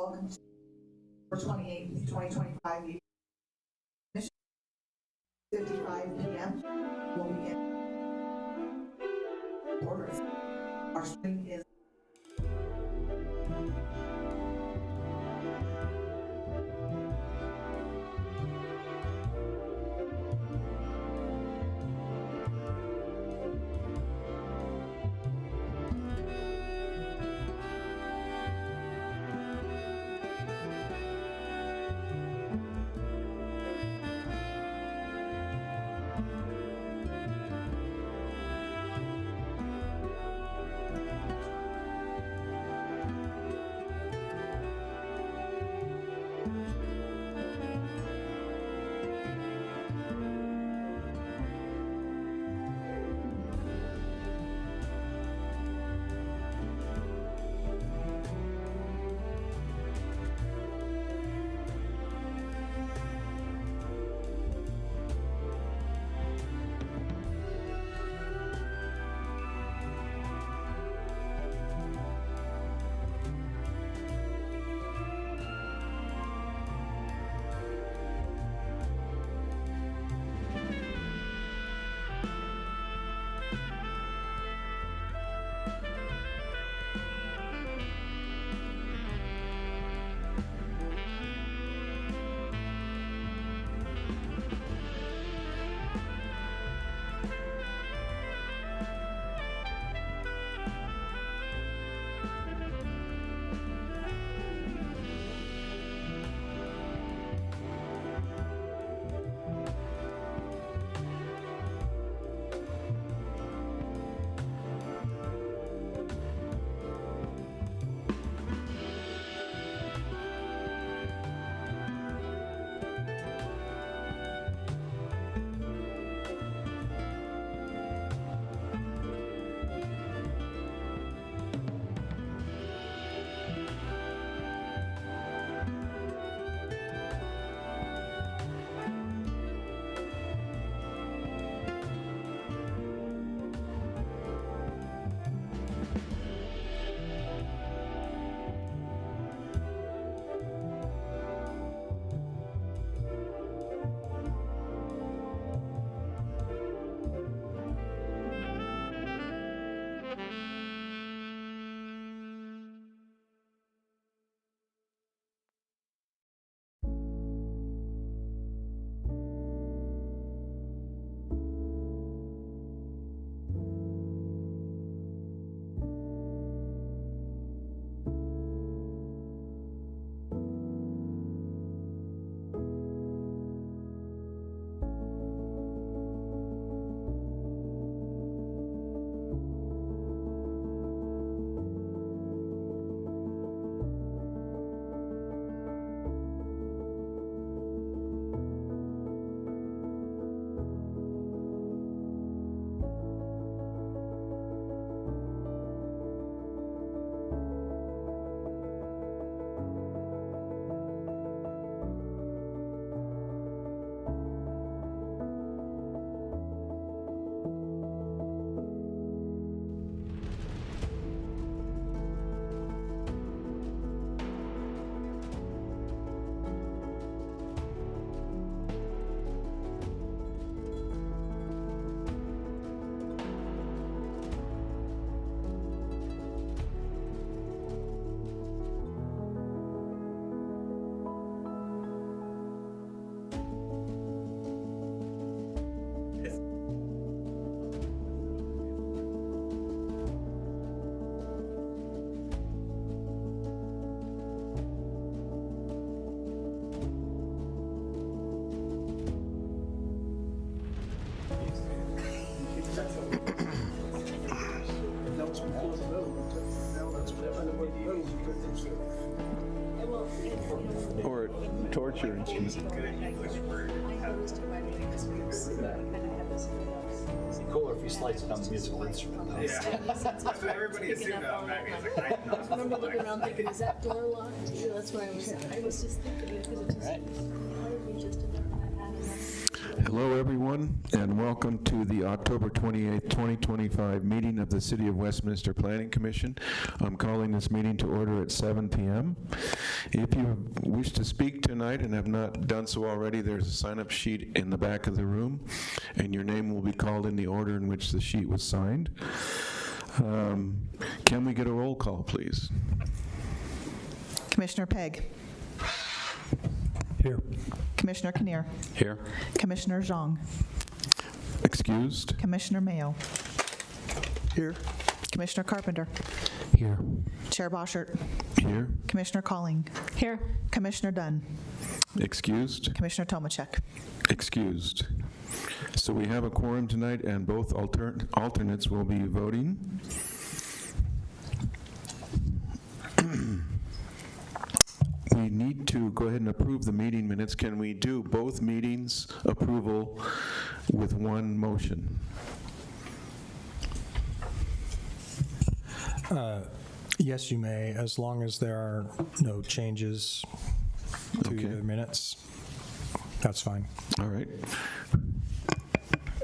welcome to October 28th, 2025 meeting. 55 p.m. We'll begin. Orders. Our string is or torture instrument. Cooler if you slice it on the musical instrument. Yeah. That's what everybody assumed back then. Like, I remember looking around thinking, is that door locked? Yeah, that's what I was just thinking, because it just, how did we just Hello, everyone, and welcome to the October 28th, 2025 meeting of the City of Westminster Planning Commission. I'm calling this meeting to order at 7 p.m. If you wish to speak tonight and have not done so already, there's a sign-up sheet in the back of the room, and your name will be called in the order in which the sheet was signed. Can we get a roll call, please? Commissioner Pegg. Here. Commissioner Kinnear. Here. Commissioner Zhang. Excused? Commissioner Mayo. Here. Commissioner Carpenter. Here. Chair Boschert. Here. Commissioner Colling. Here. Commissioner Dunn. Excused? Commissioner Tomacek. Excused. So we have a quorum tonight, and both alternates will be voting. We need to go ahead and approve the meeting minutes. Can we do both meetings approval with one motion? Yes, you may, as long as there are no changes to Okay. the minutes. That's fine. All right.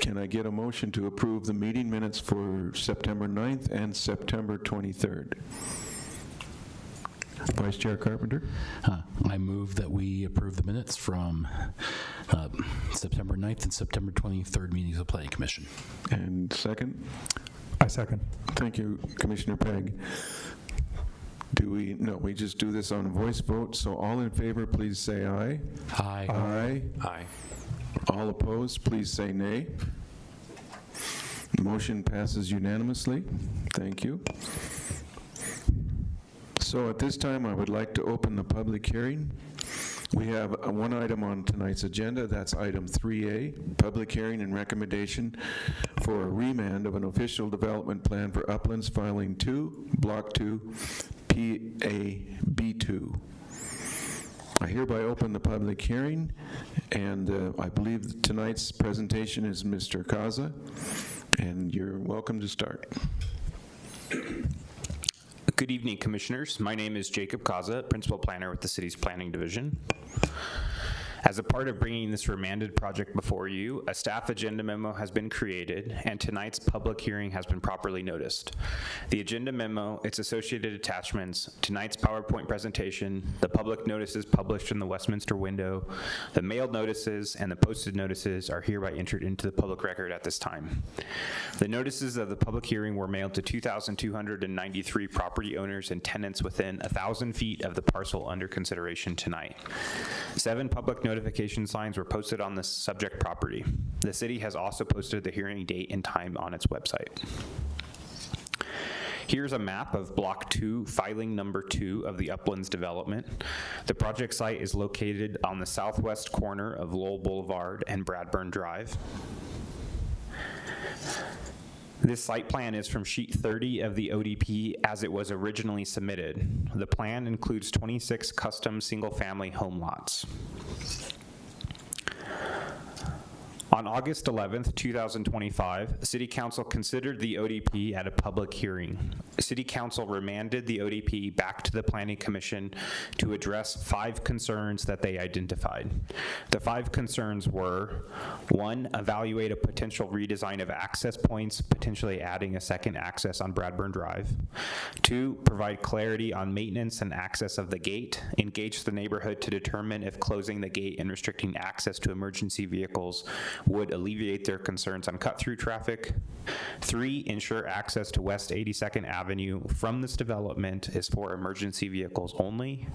Can I get a motion to approve the meeting minutes for September 9th and September 23rd? Vice Chair Carpenter? I move that we approve the minutes from September 9th and September 23rd meetings of the Planning Commission. And second? I second. Thank you, Commissioner Pegg. No, we just do this on a voice vote, so all in favor, please say aye. Aye. Aye. Aye. All opposed, please say nay. Motion passes unanimously. Thank you. So at this time, I would like to open the public hearing. We have one item on tonight's agenda. That's item 3A, public hearing and recommendation for a remand of an official development plan for Uplands Filing 2, Block 2, PAB2. I hereby open the public hearing, and I believe tonight's presentation is Mr. Kaza, and you're welcome to start. Good evening, Commissioners. My name is Jacob Kaza, Principal Planner with the City's Planning Division. As a part of bringing this remanded project before you, a staff agenda memo has been created, and tonight's public hearing has been properly noticed. The agenda memo, its associated attachments, tonight's PowerPoint presentation, the public notices published in the Westminster window, the mailed notices, and the posted notices are hereby entered into the public record at this time. The notices of the public hearing were mailed to 2,293 property owners and tenants within 1,000 feet of the parcel under consideration tonight. 7 public notification signs were posted on the subject property. The city has also posted the hearing date and time on its website. Here's a map of Block 2, filing number 2 of the Uplands development. The project site is located on the southwest corner of Lowell Boulevard and Bradburn Drive. This site plan is from sheet 30 of the ODP as it was originally submitted. The plan includes 26 custom single-family home lots. On August 11th, 2025, City Council considered the ODP at a public hearing. City Council remanded the ODP back to the Planning Commission to address 5 concerns that they identified. The 5 concerns were: 1, evaluate a potential redesign of access points, potentially adding a second access on Bradburn Drive. 2, provide clarity on maintenance and access of the gate, engage the neighborhood to determine if closing the gate and restricting access to emergency vehicles would alleviate their concerns on cut-through traffic. 3, ensure access to West 82nd Avenue from this development is for emergency vehicles only.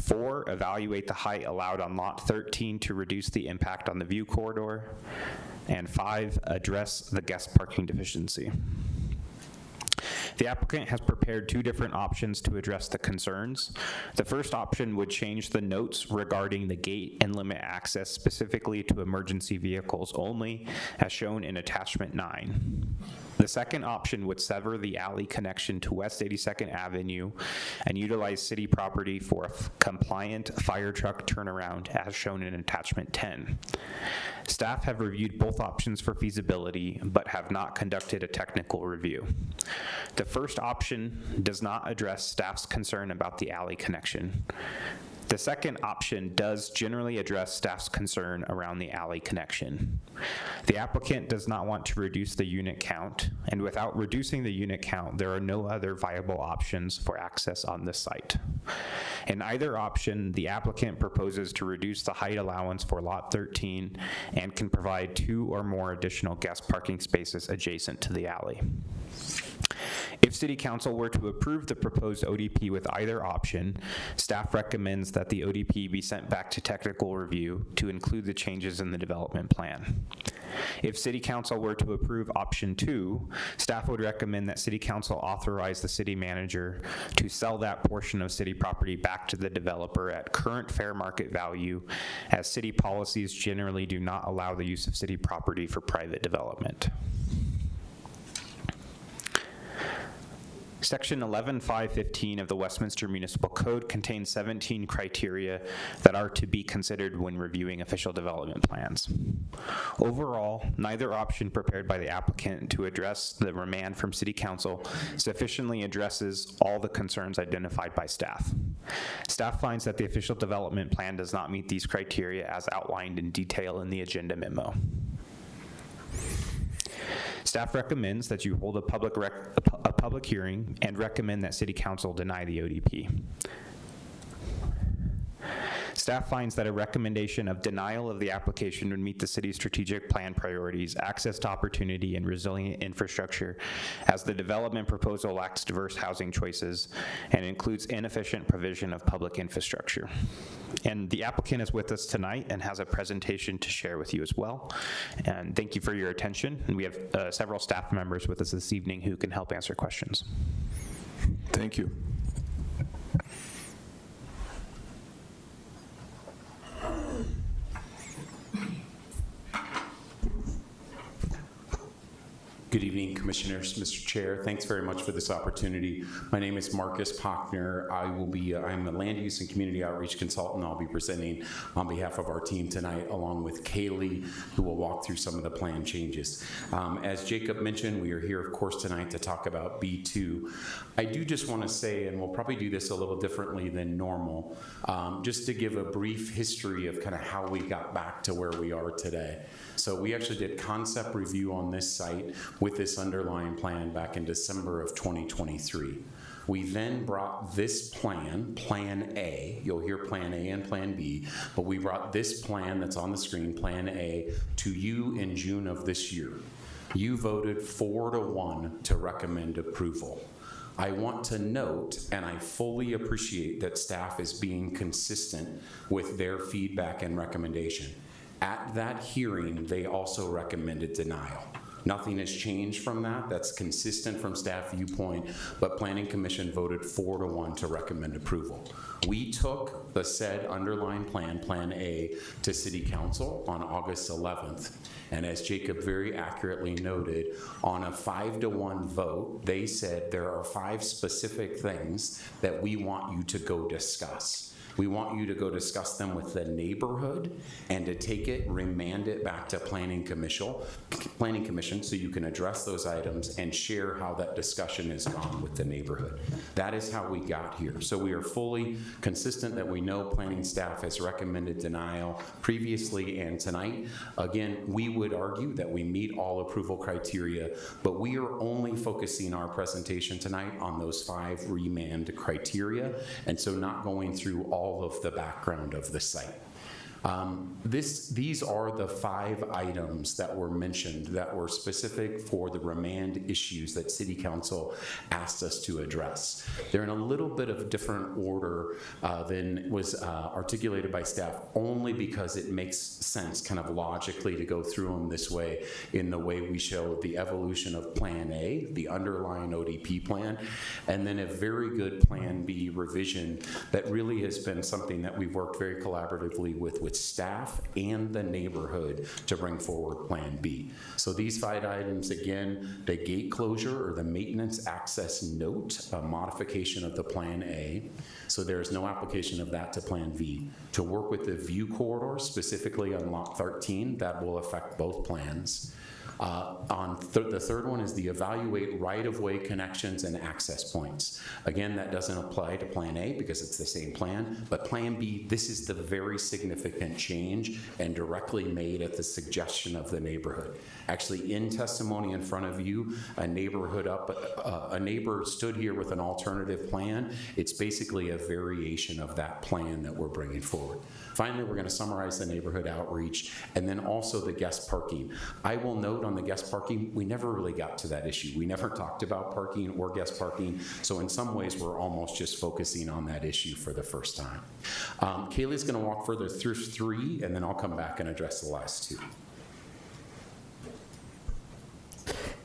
4, evaluate the height allowed on lot 13 to reduce the impact on the view corridor. And 5, address the guest parking deficiency. The applicant has prepared 2 different options to address the concerns. The first option would change the notes regarding the gate and limit access specifically to emergency vehicles only, as shown in attachment 9. The second option would sever the alley connection to West 82nd Avenue and utilize city property for a compliant fire truck turnaround, as shown in attachment 10. Staff have reviewed both options for feasibility, but have not conducted a technical review. The first option does not address staff's concern about the alley connection. The second option does generally address staff's concern around the alley connection. The applicant does not want to reduce the unit count, and without reducing the unit count, there are no other viable options for access on this site. In either option, the applicant proposes to reduce the height allowance for Lot 13 and can provide 2 or more additional guest parking spaces adjacent to the alley. If City Council were to approve the proposed ODP with either option, staff recommends that the ODP be sent back to technical review to include the changes in the development plan. If City Council were to approve option 2, staff would recommend that City Council authorize the city manager to sell that portion of city property back to the developer at current fair market value, as city policies generally do not allow the use of city property for private development. Section 11.515 of the Westminster Municipal Code contains 17 criteria that are to be considered when reviewing official development plans. Overall, neither option prepared by the applicant to address the remand from City Council sufficiently addresses all the concerns identified by staff. Staff finds that the official development plan does not meet these criteria as outlined in detail in the agenda memo. Staff recommends that you hold a public hearing and recommend that City Council deny the ODP. Staff finds that a recommendation of denial of the application would meet the city's strategic plan priorities, access to opportunity, and resilient infrastructure, as the development proposal lacks diverse housing choices and includes inefficient provision of public infrastructure. And the applicant is with us tonight and has a presentation to share with you as well. And thank you for your attention. And we have several staff members with us this evening who can help answer questions. Thank you. Good evening, Commissioners, Mr. Chair. Thanks very much for this opportunity. My name is Marcus Pochner. I'm the Land Use and Community Outreach Consultant. I'll be presenting on behalf of our team tonight, along with Kaylee, who will walk through some of the plan changes. As Jacob mentioned, we are here, of course, tonight to talk about B2. I do just want to say, and we'll probably do this a little differently than normal, just to give a brief history of kind of how we got back to where we are today. So we actually did concept review on this site with this underlying plan back in December of 2023. We then brought this plan, Plan A, you'll hear Plan A and Plan B, but we brought this plan that's on the screen, Plan A, to you in June of this year. You voted 4-1 to recommend approval. I want to note, and I fully appreciate that staff is being consistent with their feedback and recommendation. At that hearing, they also recommended denial. Nothing has changed from that. That's consistent from staff viewpoint, but Planning Commission voted 4-1 to recommend approval. We took the said underlying plan, Plan A, to City Council on August 11th. And as Jacob very accurately noted, on a 5-1 vote, they said there are 5 specific things that we want you to go discuss. We want you to go discuss them with the neighborhood and to take it, remand it back to Planning Commission so you can address those items and share how that discussion has gone with the neighborhood. That is how we got here. So we are fully consistent that we know planning staff has recommended denial previously and tonight. Again, we would argue that we meet all approval criteria, but we are only focusing our presentation tonight on those 5 remand criteria, and so not going through all of the background of the site. These are the 5 items that were mentioned that were specific for the remand issues that City Council asked us to address. They're in a little bit of different order than was articulated by staff, only because it makes sense kind of logically to go through them this way, in the way we show the evolution of Plan A, the underlying ODP plan, and then a very good Plan B revision that really has been something that we've worked very collaboratively with with staff and the neighborhood to bring forward Plan B. So these 5 items, again, the gate closure or the maintenance access note, a modification of the Plan A. So there is no application of that to Plan V. To work with the view corridor, specifically on Lot 13, that will affect both plans. The third one is the evaluate right-of-way connections and access points. Again, that doesn't apply to Plan A because it's the same plan, but Plan B, this is the very significant change and directly made at the suggestion of the neighborhood. Actually, in testimony in front of you, a neighbor stood here with an alternative plan. It's basically a variation of that plan that we're bringing forward. Finally, we're going to summarize the neighborhood outreach and then also the guest parking. I will note on the guest parking, we never really got to that issue. We never talked about parking or guest parking, so in some ways we're almost just focusing on that issue for the first time. Kaylee's going to walk further through 3, and then I'll come back and address the last 2.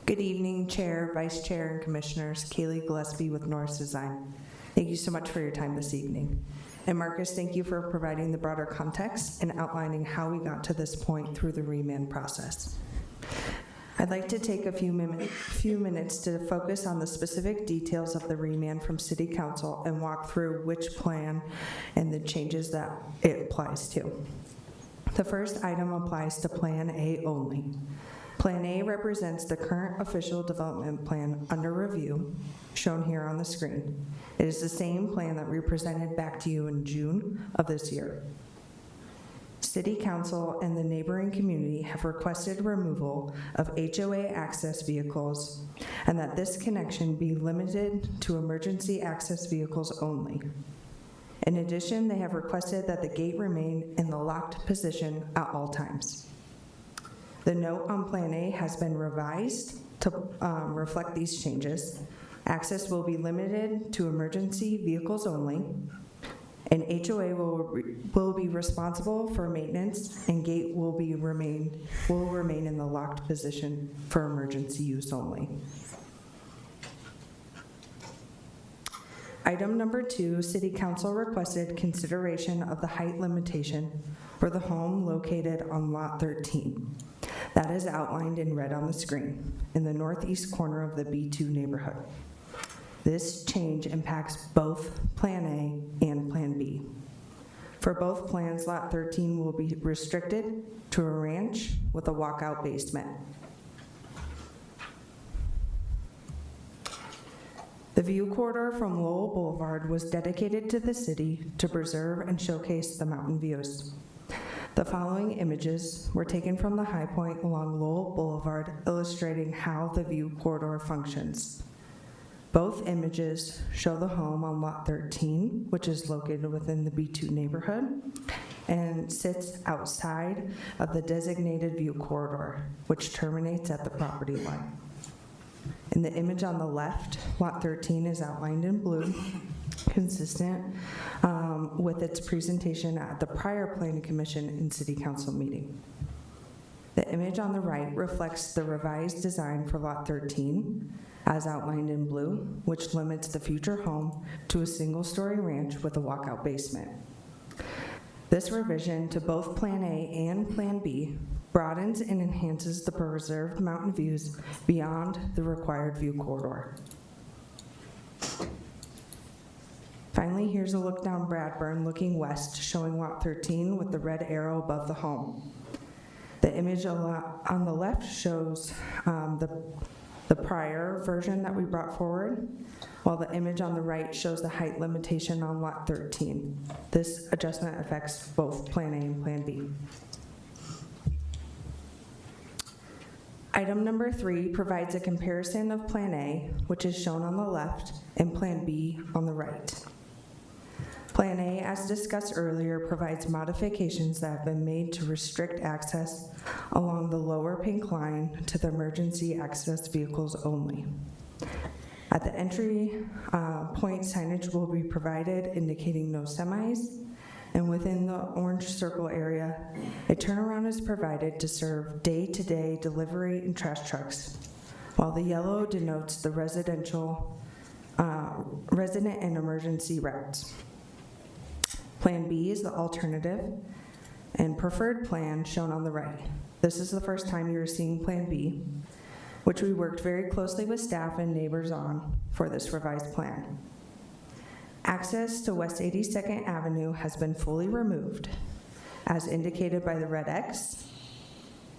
Good evening, Chair, Vice Chair, and Commissioners. Kaylee Gillespie with Norris Design. Thank you so much for your time this evening. And Marcus, thank you for providing the broader context and outlining how we got to this point through the remand process. I'd like to take a few minutes to focus on the specific details of the remand from City Council and walk through which plan and the changes that it applies to. The first item applies to Plan A only. Plan A represents the current official development plan under review, shown here on the screen. It is the same plan that we presented back to you in June of this year. City Council and the neighboring community have requested removal of HOA access vehicles and that this connection be limited to emergency access vehicles only. In addition, they have requested that the gate remain in the locked position at all times. The note on Plan A has been revised to reflect these changes. Access will be limited to emergency vehicles only, and HOA will be responsible for maintenance, and gate will remain in the locked position for emergency use only. Item number 2, City Council requested consideration of the height limitation for the home located on Lot 13. That is outlined in red on the screen in the northeast corner of the B2 neighborhood. This change impacts both Plan A and Plan B. For both plans, Lot 13 will be restricted to a ranch with a walkout basement. The view corridor from Lowell Boulevard was dedicated to the city to preserve and showcase the mountain views. The following images were taken from the high point along Lowell Boulevard, illustrating how the view corridor functions. Both images show the home on Lot 13, which is located within the B2 neighborhood, and sits outside of the designated view corridor, which terminates at the property line. In the image on the left, Lot 13 is outlined in blue, consistent with its presentation at the prior Planning Commission and City Council meeting. The image on the right reflects the revised design for Lot 13, as outlined in blue, which limits the future home to a single-story ranch with a walkout basement. This revision to both Plan A and Plan B broadens and enhances the preserved mountain views beyond the required view corridor. Finally, here's a look down Bradburn looking west, showing Lot 13 with the red arrow above the home. The image on the left shows the prior version that we brought forward, while the image on the right shows the height limitation on Lot 13. This adjustment affects both Plan A and Plan B. Item number 3 provides a comparison of Plan A, which is shown on the left, and Plan B on the right. Plan A, as discussed earlier, provides modifications that have been made to restrict access along the lower pink line to the emergency access vehicles only. At the entry point, signage will be provided indicating no semis, and within the orange circle area, a turnaround is provided to serve day-to-day delivery and trash trucks, while the yellow denotes the resident and emergency routes. Plan B is the alternative. and preferred plan shown on the right. This is the first time you are seeing Plan B, which we worked very closely with staff and neighbors on for this revised plan. Access to West 82nd Avenue has been fully removed, as indicated by the red X,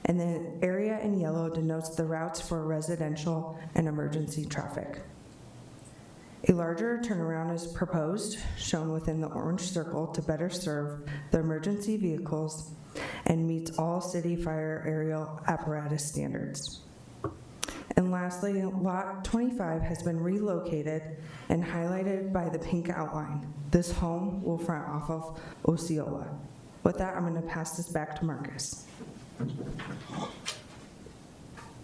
and the area in yellow denotes the routes for residential and emergency traffic. A larger turnaround is proposed, shown within the orange circle, to better serve the emergency vehicles and meets all city fire aerial apparatus standards. And lastly, Lot 25 has been relocated and highlighted by the pink outline. This home will front off of Osceola. With that, I'm going to pass this back to Marcus.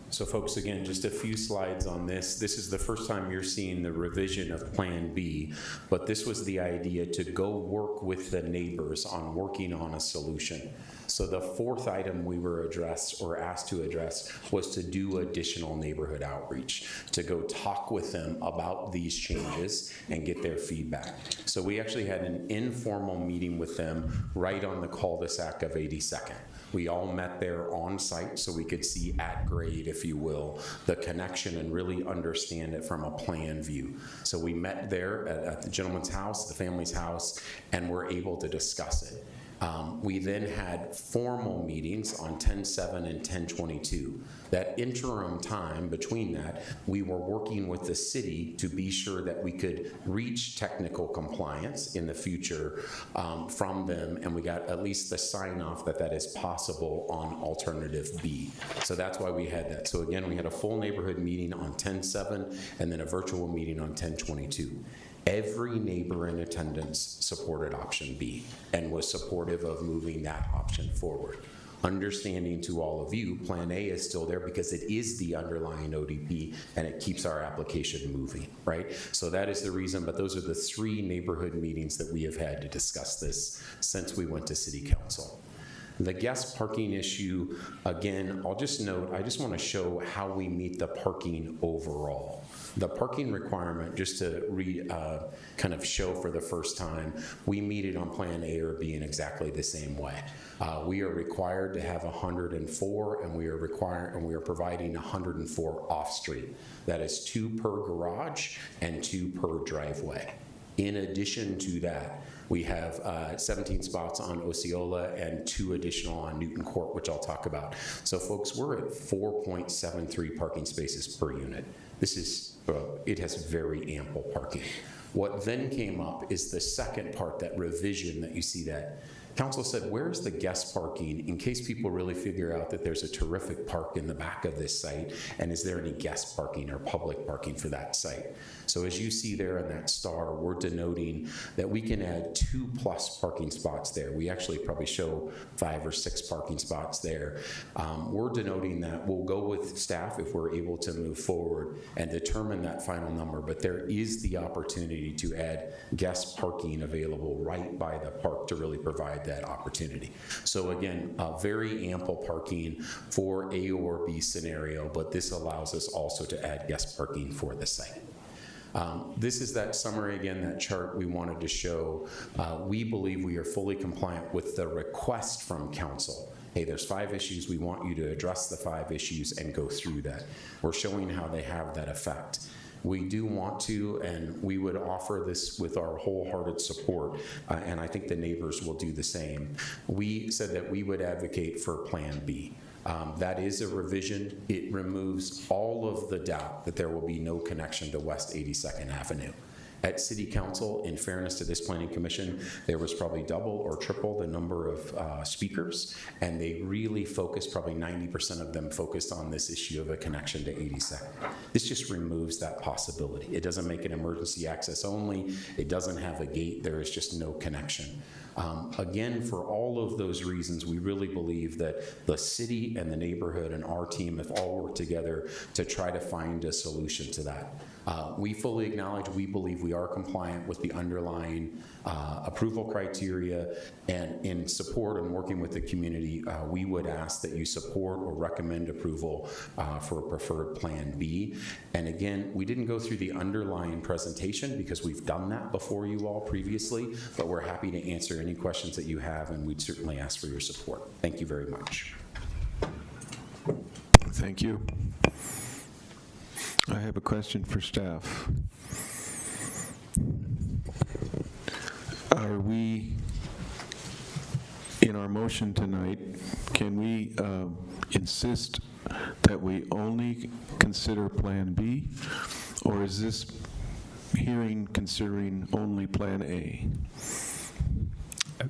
So folks, again, just a few slides on this. This is the first time you're seeing the revision of Plan B, but this was the idea to go work with the neighbors on working on a solution. So the fourth item we were asked to address was to do additional neighborhood outreach, to go talk with them about these changes and get their feedback. So we actually had an informal meeting with them right on the cul-de-sac of 82nd. We all met there on site so we could see at grade, if you will, the connection and really understand it from a plan view. So we met there at the gentleman's house, the family's house, and were able to discuss it. We then had formal meetings on 10/7 and 10/22. That interim time between that, we were working with the city to be sure that we could reach technical compliance in the future from them, and we got at least the sign off that that is possible on alternative B. So that's why we had that. So again, we had a full neighborhood meeting on 10/7 and then a virtual meeting on 10/22. Every neighbor in attendance supported option B and was supportive of moving that option forward. Understanding to all of you, Plan A is still there because it is the underlying ODP and it keeps our application moving, right? So that is the reason, but those are the 3 neighborhood meetings that we have had to discuss this since we went to City Council. The guest parking issue, again, I'll just note, I just want to show how we meet the parking overall. The parking requirement, just to kind of show for the first time, we meet it on Plan A or B in exactly the same way. We are required to have 104, and we are providing 104 off-street. That is 2 per garage and 2 per driveway. In addition to that, we have 17 spots on Osceola and 2 additional on Newton Court, which I'll talk about. So folks, we're at 4.73 parking spaces per unit. This is, it has very ample parking. What then came up is the second part, that revision that you see that. Council said, where's the guest parking in case people really figure out that there's a terrific park in the back of this site, and is there any guest parking or public parking for that site? So as you see there in that star, we're denoting that we can add 2+ parking spots there. We actually probably show 5 or 6 parking spots there. We're denoting that we'll go with staff if we're able to move forward and determine that final number, but there is the opportunity to add guest parking available right by the park to really provide that opportunity. So again, very ample parking for A or B scenario, but this allows us also to add guest parking for the site. This is that summary again, that chart we wanted to show. We believe we are fully compliant with the request from council. Hey, there's 5 issues, we want you to address the 5 issues and go through that. We're showing how they have that effect. We do want to, and we would offer this with our wholehearted support, and I think the neighbors will do the same. We said that we would advocate for Plan B. That is a revision. It removes all of the doubt that there will be no connection to West 82nd Avenue. At City Council, in fairness to this Planning Commission, there was probably double or triple the number of speakers, and they really focused, probably 90% of them focused on this issue of a connection to 82nd. This just removes that possibility. It doesn't make it emergency access only. It doesn't have a gate. There is just no connection. Again, for all of those reasons, we really believe that the city and the neighborhood and our team have all worked together to try to find a solution to that. We fully acknowledge, we believe we are compliant with the underlying approval criteria, and in support and working with the community, we would ask that you support or recommend approval for a preferred Plan B. And again, we didn't go through the underlying presentation because we've done that before you all previously, but we're happy to answer any questions that you have, and we'd certainly ask for your support. Thank you very much. Thank you. I have a question for staff. Are we, in our motion tonight, can we insist that we only consider Plan B, or is this hearing considering only Plan A?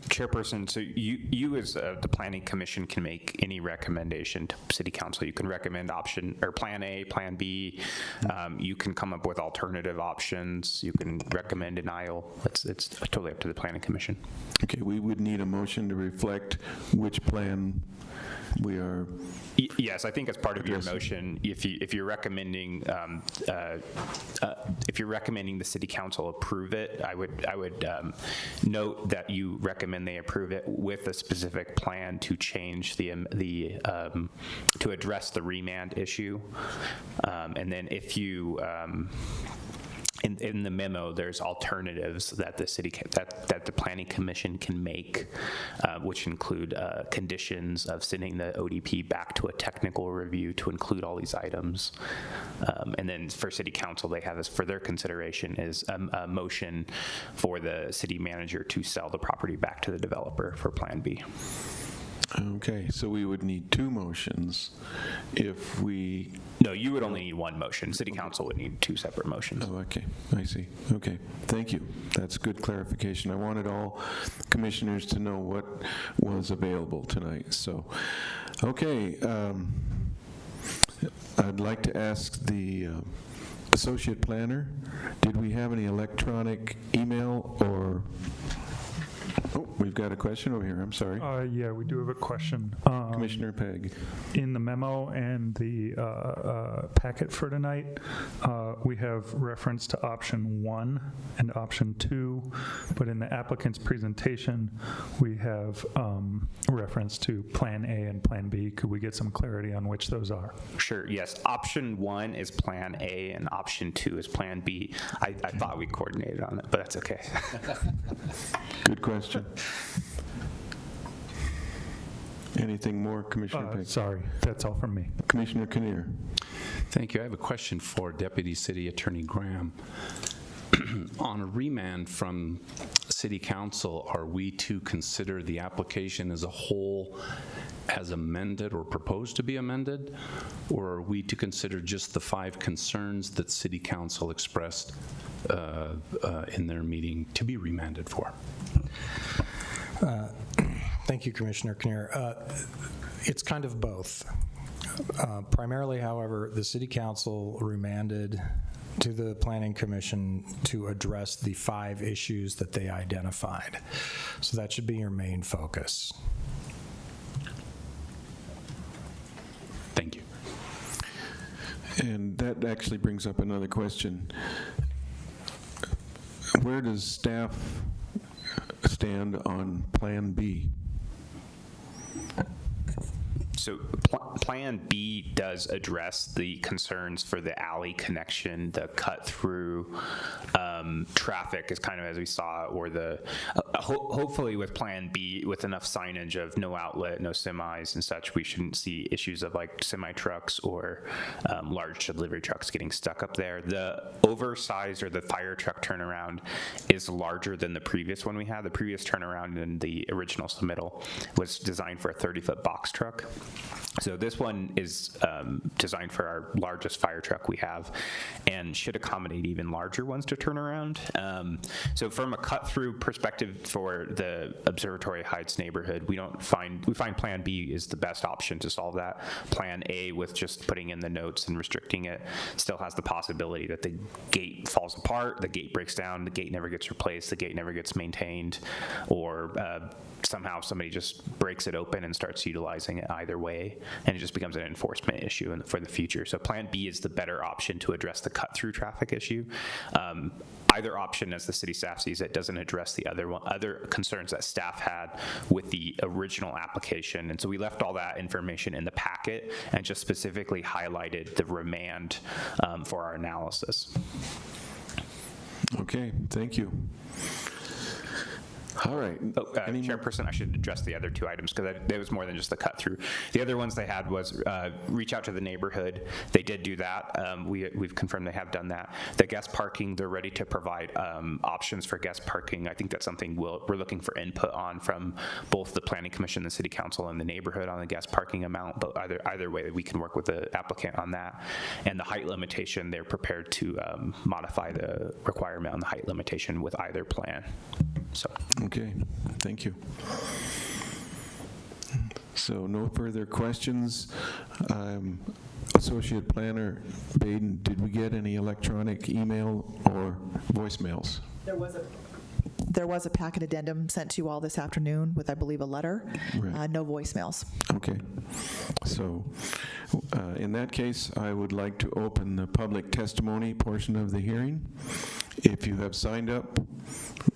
Chairperson, so you as the Planning Commission can make any recommendation to City Council. You can recommend option or Plan A, Plan B. You can come up with alternative options. You can recommend denial. It's totally up to the Planning Commission. Okay, we would need a motion to reflect which plan we are. Yes, I think as part of your motion, if you're recommending the City Council approve it, I would note that you recommend they approve it with a specific plan to change to address the remand issue, and then if you. In the memo, there's alternatives that that the Planning Commission can make, which include conditions of sending the ODP back to a technical review to include all these items. And then for City Council, they have this for their consideration is a motion for the city manager to sell the property back to the developer for Plan B. Okay, so we would need two motions if we... No, you would only need one motion. City Council would need two separate motions. Oh, okay, I see. Okay, thank you. That's good clarification. I wanted all commissioners to know what was available tonight. So, okay, I'd like to ask the associate planner, did we have any electronic email or... Oh, we've got a question over here. I'm sorry. Yeah, we do have a question. Commissioner Pegg. In the memo and the packet for tonight, we have reference to option 1 and option 2, but in the applicant's presentation, we have reference to Plan A and Plan B. Could we get some clarity on which those are? Sure, yes. Option 1 is Plan A and option 2 is Plan B. I thought we coordinated on it, but that's okay. Good question. Anything more, Commissioner Pegg? Sorry, that's all from me. Commissioner Kinnear. Thank you. I have a question for Deputy City Attorney Graham. On a remand from City Council, are we to consider the application as a whole as amended or proposed to be amended, or are we to consider just the 5 concerns that City Council expressed in their meeting to be remanded for? Thank you, Commissioner Kinnear. It's kind of both. Primarily, however, the City Council remanded to the Planning Commission to address the 5 issues that they identified. So that should be your main focus. Thank you. And that actually brings up another question. Where does staff stand on Plan B? So Plan B does address the concerns for the alley connection, the cut through traffic is kind of as we saw, or the hopefully with Plan B, with enough signage of no outlet, no semis and such, we shouldn't see issues of like semi trucks or large delivery trucks getting stuck up there. The oversized or the fire truck turnaround is larger than the previous one we had. The previous turnaround in the original submittal was designed for a 30-foot box truck. So this one is designed for our largest fire truck we have and should accommodate even larger ones to turn around. So from a cut-through perspective for the Observatory Heights neighborhood, we find Plan B is the best option to solve that. Plan A, with just putting in the notes and restricting it, still has the possibility that the gate falls apart, the gate breaks down, the gate never gets replaced, the gate never gets maintained, or somehow somebody just breaks it open and starts utilizing it. Either way, way, and it just becomes an enforcement issue for the future. So Plan B is the better option to address the cut-through traffic issue. Either option, as the city staff sees it, doesn't address the other concerns that staff had with the original application. And so we left all that information in the packet and just specifically highlighted the remand for our analysis. Okay, thank you. All right. Chairperson, I should address the other two items because there was more than just the cut through. The other ones they had was reach out to the neighborhood. They did do that. We've confirmed they have done that. The guest parking, they're ready to provide options for guest parking. I think that's something we're looking for input on from both the Planning Commission, the City Council, and the neighborhood on the guest parking amount. But either way, we can work with the applicant on that. And the height limitation, they're prepared to modify the requirement on the height limitation with either plan. So. Okay, thank you. So no further questions. Associate Planner Baden, did we get any electronic email or voicemails? There was a packet addendum sent to you all this afternoon with, I believe, a letter. Right. No voicemails. Okay. So in that case, I would like to open the public testimony portion of the hearing. If you have signed up,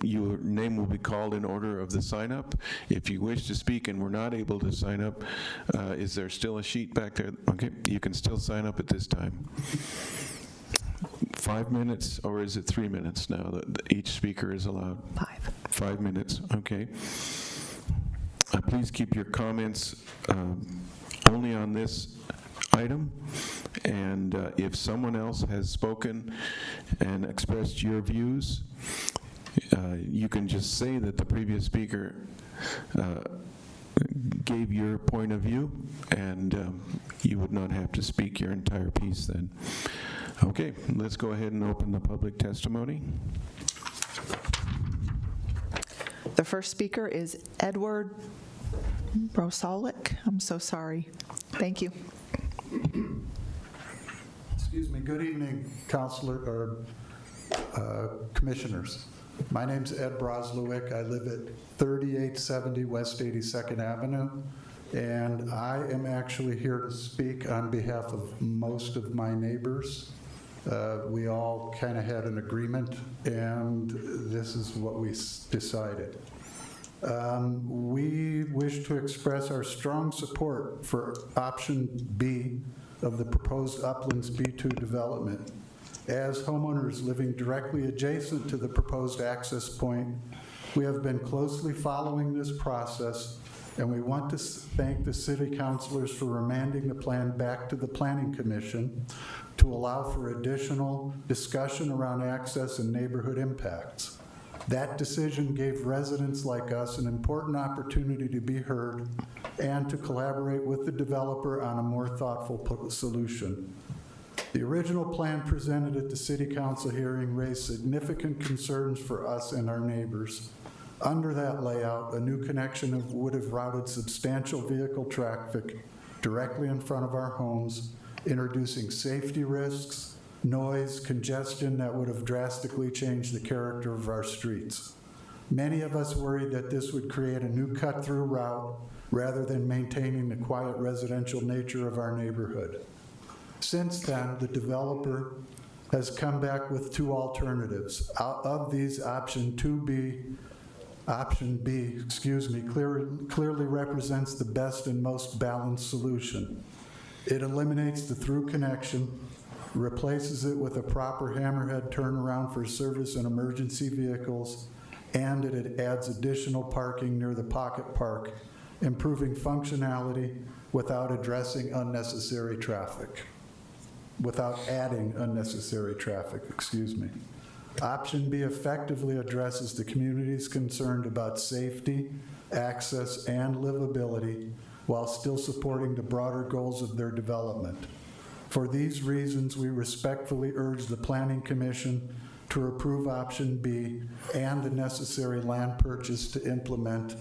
your name will be called in order of the sign up. If you wish to speak and were not able to sign up, is there still a sheet back there? Okay, you can still sign up at this time. 5 minutes, or is it 3 minutes now that each speaker is allowed? 5 minutes, okay. Please keep your comments only on this item, and if someone else has spoken and expressed your views, you can just say that the previous speaker gave your point of view, and you would not have to speak your entire piece then. Okay, let's go ahead and open the public testimony. The first speaker is Edward Brosolic. I'm so sorry. Thank you. Excuse me. Good evening, commissioners. My name's Ed Broslewick. I live at 3870 West 82nd Avenue, and I am actually here to speak on behalf of most of my neighbors. We all kind of had an agreement, and this is what we decided. We wish to express our strong support for option B of the proposed Uplands B2 development. As homeowners living directly adjacent to the proposed access point, we have been closely following this process, and we want to thank the city councilors for remanding the plan back to the Planning Commission to allow for additional discussion around access and neighborhood impacts. That decision gave residents like us an important opportunity to be heard and to collaborate with the developer on a more thoughtful solution. The original plan presented at the City Council hearing raised significant concerns for us and our neighbors. Under that layout, a new connection would have routed substantial vehicle traffic directly in front of our homes, introducing safety risks, noise, congestion that would have drastically changed the character of our streets. Many of us worried that this would create a new cut-through route rather than maintaining the quiet residential nature of our neighborhood. Since then, the developer has come back with two alternatives. Of these, option B, clearly represents the best and most balanced solution. It eliminates the through connection, replaces it with a proper hammerhead turnaround for service and emergency vehicles, and it adds additional parking near the pocket park, improving functionality without adding unnecessary traffic. Option B effectively addresses the community's concern about safety, access, and livability while still supporting the broader goals of their development. For these reasons, we respectfully urge the Planning Commission to approve option B and the necessary land purchase to implement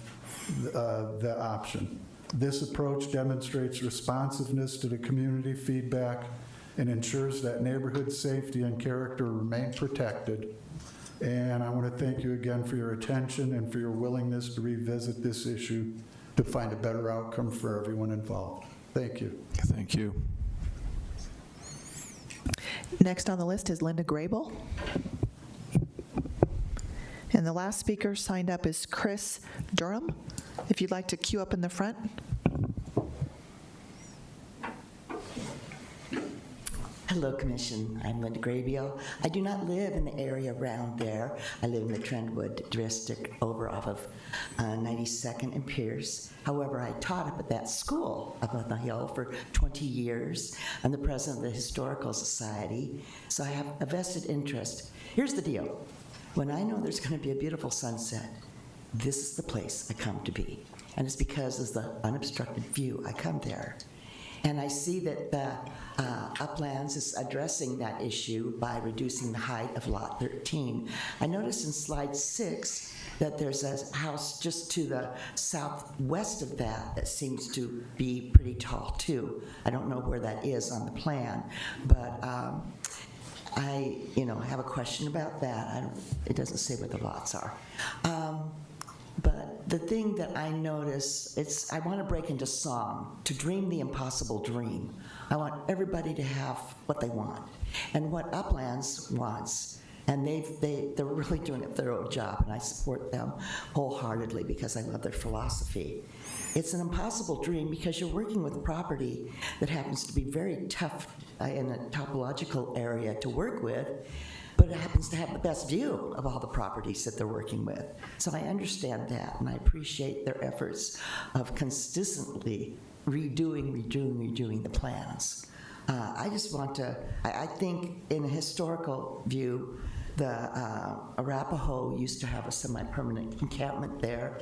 the option. This approach demonstrates responsiveness to the community feedback and ensures that neighborhood safety and character remain protected. And I want to thank you again for your attention and for your willingness to revisit this issue to find a better outcome for everyone involved. Thank you. Thank you. Next on the list is Linda Grable. And the last speaker signed up is Chris Durham. If you'd like to queue up in the front. Hello, Commission. I'm Linda Grable. I do not live in the area around there. I live in the Trentwood district over off of 92nd and Pierce. However, I taught up at that school up on the hill for 20 years. I'm the president of the Historical Society, so I have a vested interest. Here's the deal. When I know there's going to be a beautiful sunset, this is the place I come to be. And it's because of the unobstructed view I come there. And I see that the Uplands is addressing that issue by reducing the height of Lot 13. I noticed in slide 6 that there's a house just to the southwest of that that seems to be pretty tall too. I don't know where that is on the plan, but I have a question about that. It doesn't say where the lots are. But the thing that I notice, I want to break into song, to dream the impossible dream. I want everybody to have what they want. And what Uplands wants, and they're really doing a thorough job, and I support them wholeheartedly because I love their philosophy. It's an impossible dream because you're working with property that happens to be very tough in a topological area to work with, but it happens to have the best view of all the properties that they're working with. So I understand that, and I appreciate their efforts of consistently redoing the plans. I just want to, I think in a historical view, the Arapaho used to have a semi-permanent encampment there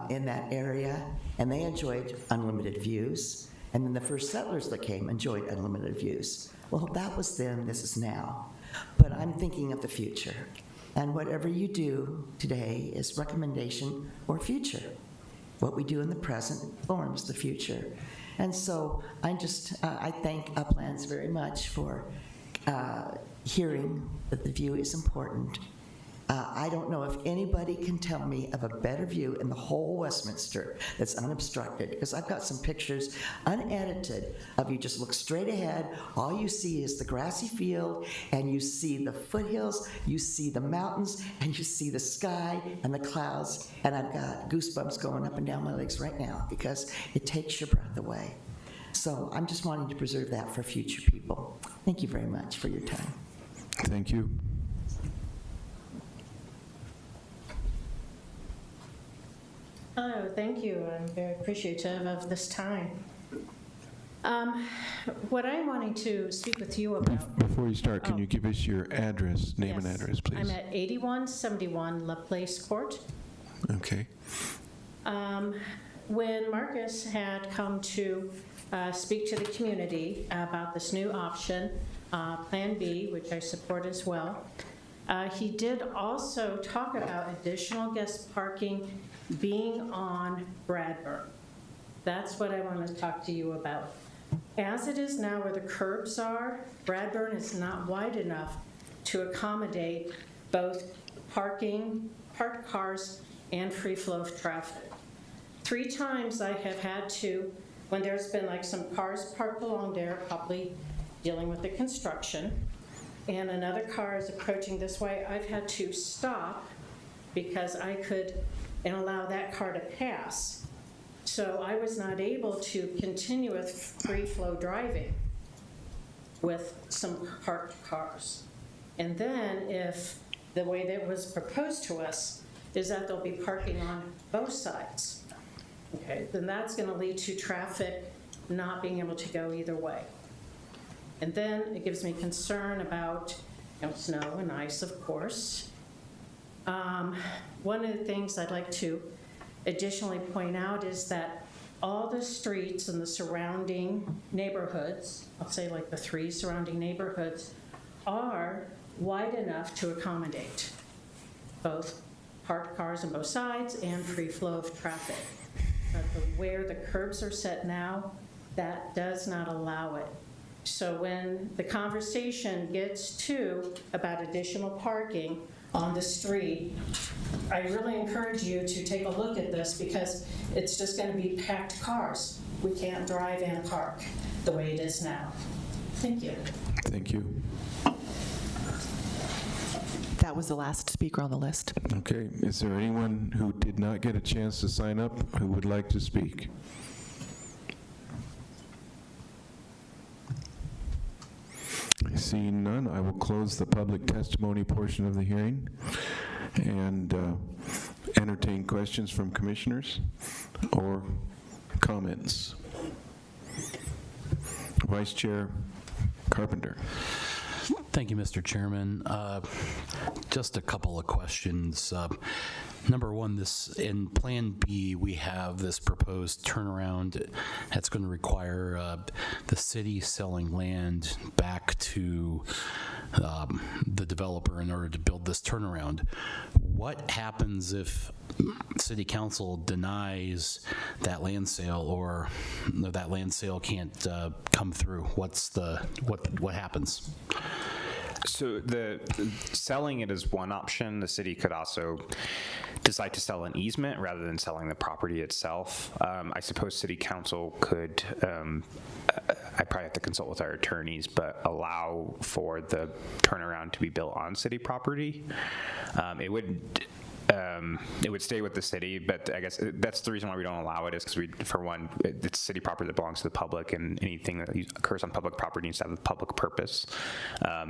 in that area, and they enjoyed unlimited views. And then the first settlers that came enjoyed unlimited views. Well, that was then, this is now. But I'm thinking of the future. And whatever you do today is recommendation or future. What we do in the present forms the future. And so I thank Uplands very much for hearing that the view is important. I don't know if anybody can tell me of a better view in the whole Westminster that's unobstructed, because I've got some pictures unedited of you just look straight ahead, all you see is the grassy field, and you see the foothills, you see the mountains, and you see the sky and the clouds, and I've got goosebumps going up and down my legs right now because it takes your breath away. So I'm just wanting to preserve that for future people. Thank you very much for your time. Thank you. Hello, thank you. I'm very appreciative of this time. What I'm wanting to speak with you about. Before you start, can you give us your address, name and address, please? I'm at 8171 Laplace Court. Okay. When Marcus had come to speak to the community about this new option, Plan B, which I support as well, he did also talk about additional guest parking being on Bradburn. That's what I want to talk to you about. As it is now where the curbs are, Bradburn is not wide enough to accommodate both parked cars and free flow of traffic. 3 times I have had to, when there's been like some cars parked along there, probably dealing with the construction, and another car is approaching this way, I've had to stop because I could and allow that car to pass. So I was not able to continue with free flow driving with some parked cars. And then if the way that was proposed to us is that there'll be parking on both sides, okay, then that's gonna lead to traffic not being able to go either way. And then it gives me concern about snow and ice, of course. One of the things I'd like to additionally point out is that all the streets in the surrounding neighborhoods, I'll say like the 3 surrounding neighborhoods, are wide enough to accommodate both parked cars on both sides and free flow of traffic. But where the curbs are set now, that does not allow it. So when the conversation gets to about additional parking on the street, I really encourage you to take a look at this because it's just going to be packed cars we can't drive and park the way it is now. Thank you. Thank you. That was the last speaker on the list. Okay, is there anyone who did not get a chance to sign up who would like to speak? Seeing none, I will close the public testimony portion of the hearing and entertain questions from commissioners or comments. Vice Chair Carpenter. Thank you, Mr. Chairman. Just a couple of questions. Number one, this in Plan B, we have this proposed turnaround that's going to require the city selling land back to the developer in order to build this turnaround. What happens if City Council denies that land sale, or that land sale can't come through? What happens? So the selling it is one option. The city could also decide to sell an easement rather than selling the property itself. I suppose City Council could, I probably have to consult with our attorneys, but allow for the turnaround to be built on city property. It would stay with the city, but I guess that's the reason why we don't allow it, is because for one, it's city property that belongs to the public, and anything that occurs on public property needs to have a public purpose.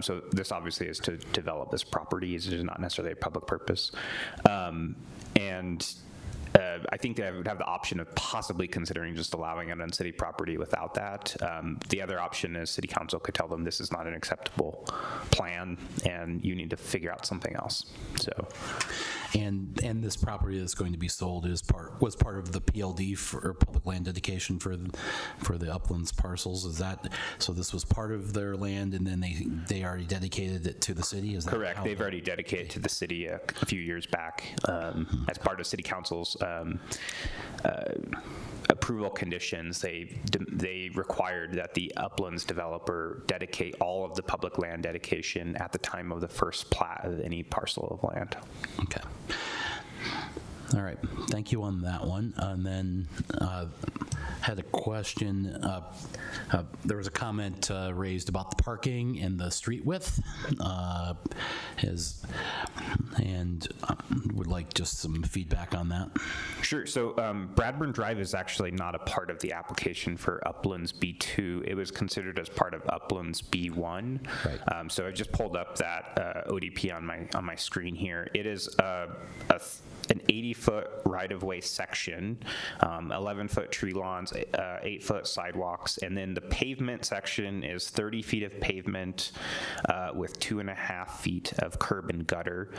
So this obviously is to develop this property. It is not necessarily a public purpose. I think they would have the option of possibly considering just allowing it on city property without that. The other option is City Council could tell them this is not an acceptable plan and you need to figure out something else. So, and this property that's going to be sold was part of the PLD or public land dedication for the Uplands parcels. Is that so? This was part of their land, and then they already dedicated it to the city. Is that correct? They've already dedicated to the city a few years back as part of City Council's approval conditions. They required that the Uplands developer dedicate all of the public land dedication at the time of the first plat of any parcel of land. Okay. All right. Thank you on that one. And then had a question. There was a comment raised about the parking and the street width, and would like just some feedback on that. Sure. So Bradburn Drive is actually not a part of the application for Uplands B2. It was considered as part of Uplands B1. Right. So I just pulled up that ODP on my screen here. It is an 80-foot right-of-way section, 11-foot tree lawns, 8-foot sidewalks, and then the pavement section is 30 feet of pavement with 2.5 feet of curb and gutter.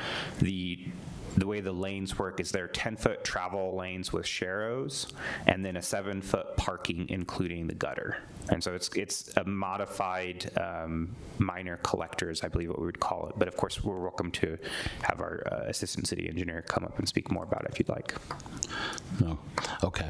The way the lanes work is they're 10-foot travel lanes with sharrows, and then a 7-foot parking, including the gutter. And so it's a modified minor collectors, I believe what we would call it. But of course, we're welcome to have our assistant city engineer come up and speak more about it if you'd like. No. Okay.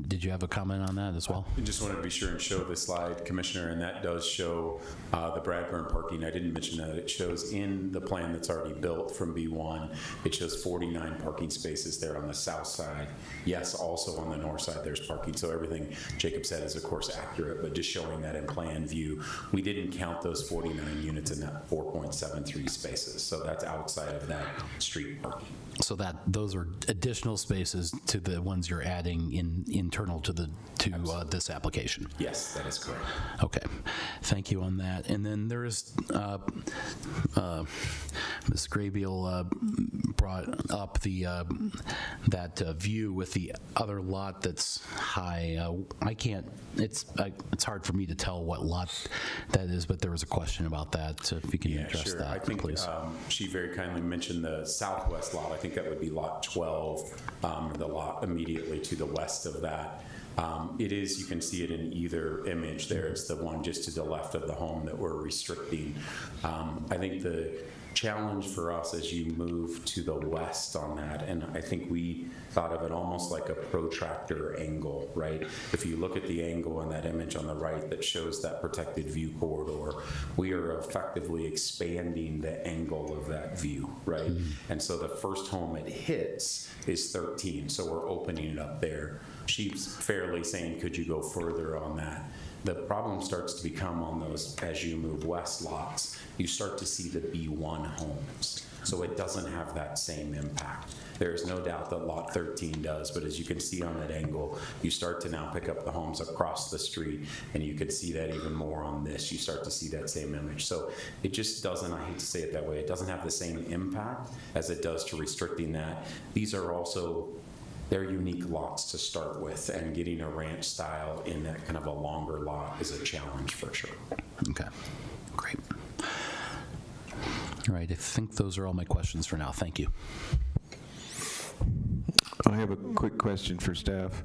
Did you have a comment on that as well? I just wanted to be sure and show the slide, Commissioner, and that does show the Bradburn parking. I didn't mention that. It shows in the plan that's already built from B1, it shows 49 parking spaces there on the south side. Yes, also on the north side there's parking. So everything Jacob said is of course accurate, but just showing that in plan view. We didn't count those 49 units in that 4.73 spaces. So that's outside of that street parking. So those are additional spaces to the ones you're adding internal to this application. Yes, that is correct. Okay, thank you on that. And then there is Ms. Graybeal brought up that view with the other lot that's high. I can't. It's hard for me to tell what lot that is, but there was a question about that. So if you can address that, I think, please. she very kindly mentioned the southwest lot. I think that would be lot 12, the lot immediately to the west of that. It is, you can see it in either image there. It's the one just to the left of the home that we're restricting. I think the challenge for us as you move to the west on that, and I think we thought of it almost like a protractor angle, right? If you look at the angle in that image on the right that shows that protected view corridor, we are effectively expanding the angle of that view, right? Mm-hmm. And so the first home it hits is 13, so we're opening it up there. she's fairly saying, could you go further on that? The problem starts to become on those, as you move west lots, you start to see the B1 homes. So it doesn't have that same impact. There is no doubt that Lot 13 does, but as you can see on that angle, you start to now pick up the homes across the street, and you could see that even more on this. You start to see that same image. So it just doesn't, I hate to say it that way, it doesn't have the same impact as it does to restricting that. These are also, they're unique lots to start with, and getting a ranch style in that kind of a longer lot is a challenge for sure. Okay, great. All right, I think those are all my questions for now. Thank you. I have a quick question for staff.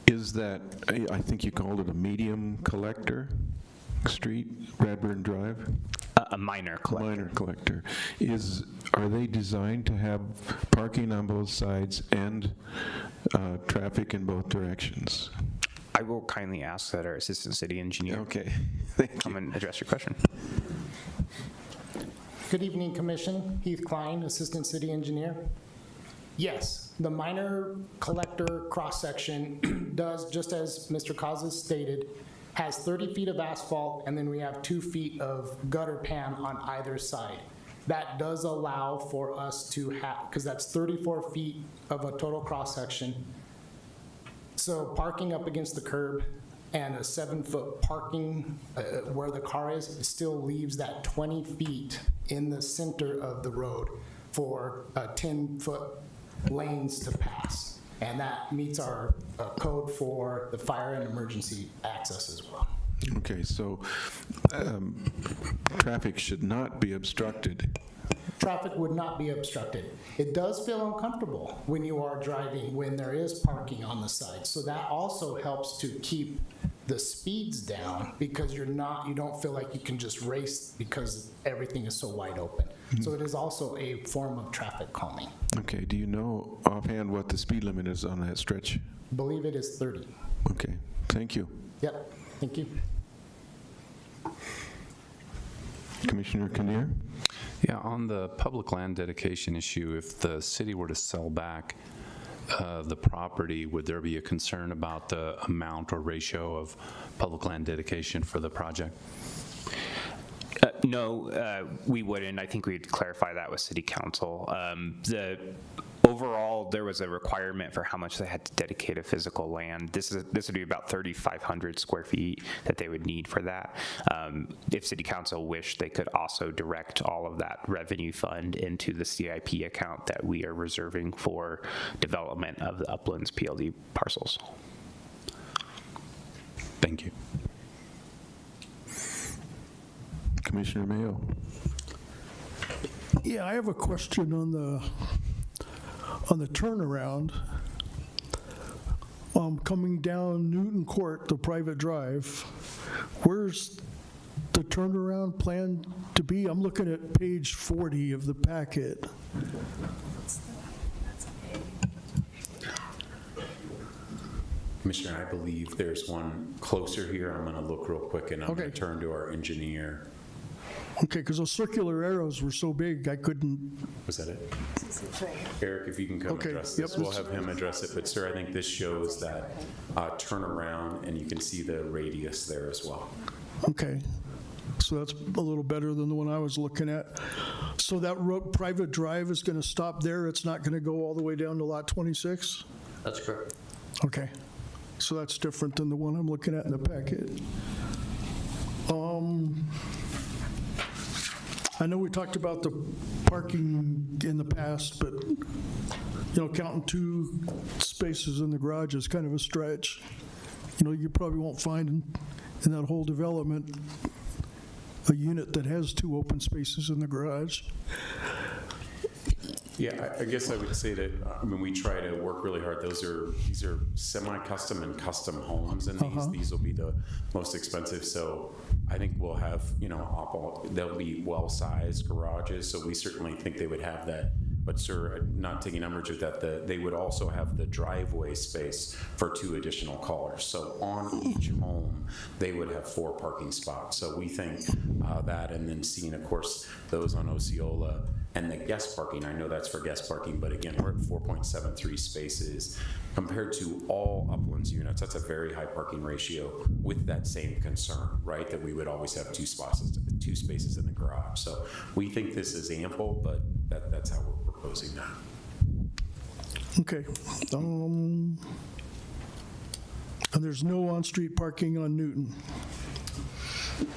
Is that, I think you called it a medium collector street, Radburn Drive? A minor collector. Minor collector. Are they designed to have parking on both sides and traffic in both directions? I will kindly ask that our assistant city engineer come and address your question. Good evening, Commission. Heath Klein, Assistant City Engineer. Yes, the minor collector cross-section does, just as Mr. Casas stated, has 30 feet of asphalt, and then we have 2 feet of gutter pan on either side. That does allow for us to have, because that's 34 feet of a total cross-section. So parking up against the curb and a 7-foot parking where the car is, it still leaves that 20 feet in the center of the road for 10-foot lanes to pass. And that meets our code for the fire and emergency access as well. Okay, so traffic should not be obstructed. Traffic would not be obstructed. It does feel uncomfortable when you are driving, when there is parking on the side. So that also helps to keep the speeds down, because you don't feel like you can just race because everything is so wide open. So it is also a form of traffic calming. Okay, do you know offhand what the speed limit is on that stretch? I believe it is 30. Okay, thank you. Yep, thank you. Commissioner Kinnear? Yeah, on the public land dedication issue, if the city were to sell back the property, would there be a concern about the amount or ratio of public land dedication for the project? No, we wouldn't. I think we'd clarify that with City Council. Overall, there was a requirement for how much they had to dedicate a physical land. This would be about 3,500 square feet that they would need for that. If City Council wished, they could also direct all of that revenue fund into the CIP account that we are reserving for development of the Uplands PLD parcels. Thank you. Commissioner Mayo. Yeah, I have a question on the turnaround. Coming down Newton Court, the private drive, where's the turnaround plan to be? I'm looking at page 40 of the packet. Commissioner, I believe there's one closer here. I'm going to look real quick, and I'm going to turn to our engineer. Okay, because those circular arrows were so big, I couldn't. Was that it? Eric, if you can come address this, we'll have him address it. But sir, I think this shows that turnaround, and you can see the radius there as well. Okay, so that's a little better than the one I was looking at. So that private drive is going to stop there? It's not going to go all the way down to lot 26? That's correct. Okay, so that's different than the one I'm looking at in the packet. I know we talked about the parking in the past, but, counting 2 spaces in the garage is kind of a stretch. You probably won't find in that whole development a unit that has 2 open spaces in the garage. Yeah, I guess I would say that, we try to work really hard. These are semi-custom and custom homes, and these will be the most expensive. So I think we'll have, they'll be well-sized garages. So we certainly think they would have that But sir, not taking umbrage with that, they would also have the driveway space for 2 additional callers. So on each home, they would have 4 parking spots. So we think that, and then seeing, of course, those on Osceola and the guest parking, I know that's for guest parking, but again, we're at 4.73 spaces compared to all Uplands units. That's a very high parking ratio with that same concern, right? That we would always have 2 spaces in the garage. So we think this is ample, but that's how we're proposing that. Okay. And there's no on-street parking on Newton.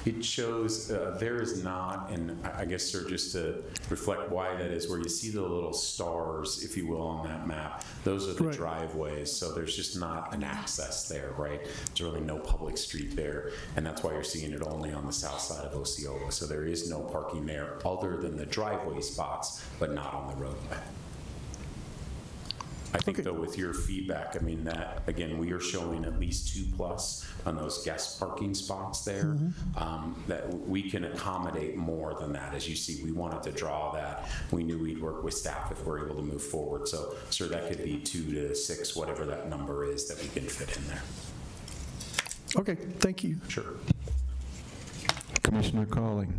It shows there is not, and I guess, sir, just to reflect why that is, where you see the little stars, if you will, on that map, those are the driveways, so there's just not an access there, right? There's really no public street there, and that's why you're seeing it only on the south side of Osceola. So there is no parking there other than the driveway spots, but not on the roadway. I think, though, with your feedback, I mean, that, again, we are showing at least 2+ on those guest parking spots there, that we can accommodate more than that. As you see, we wanted to draw that. We knew we'd work with staff if we're able to move forward. So, sir, that could be 2 to 6, whatever that number is that we can fit in there. Okay, thank you. Sure. Commissioner Calling.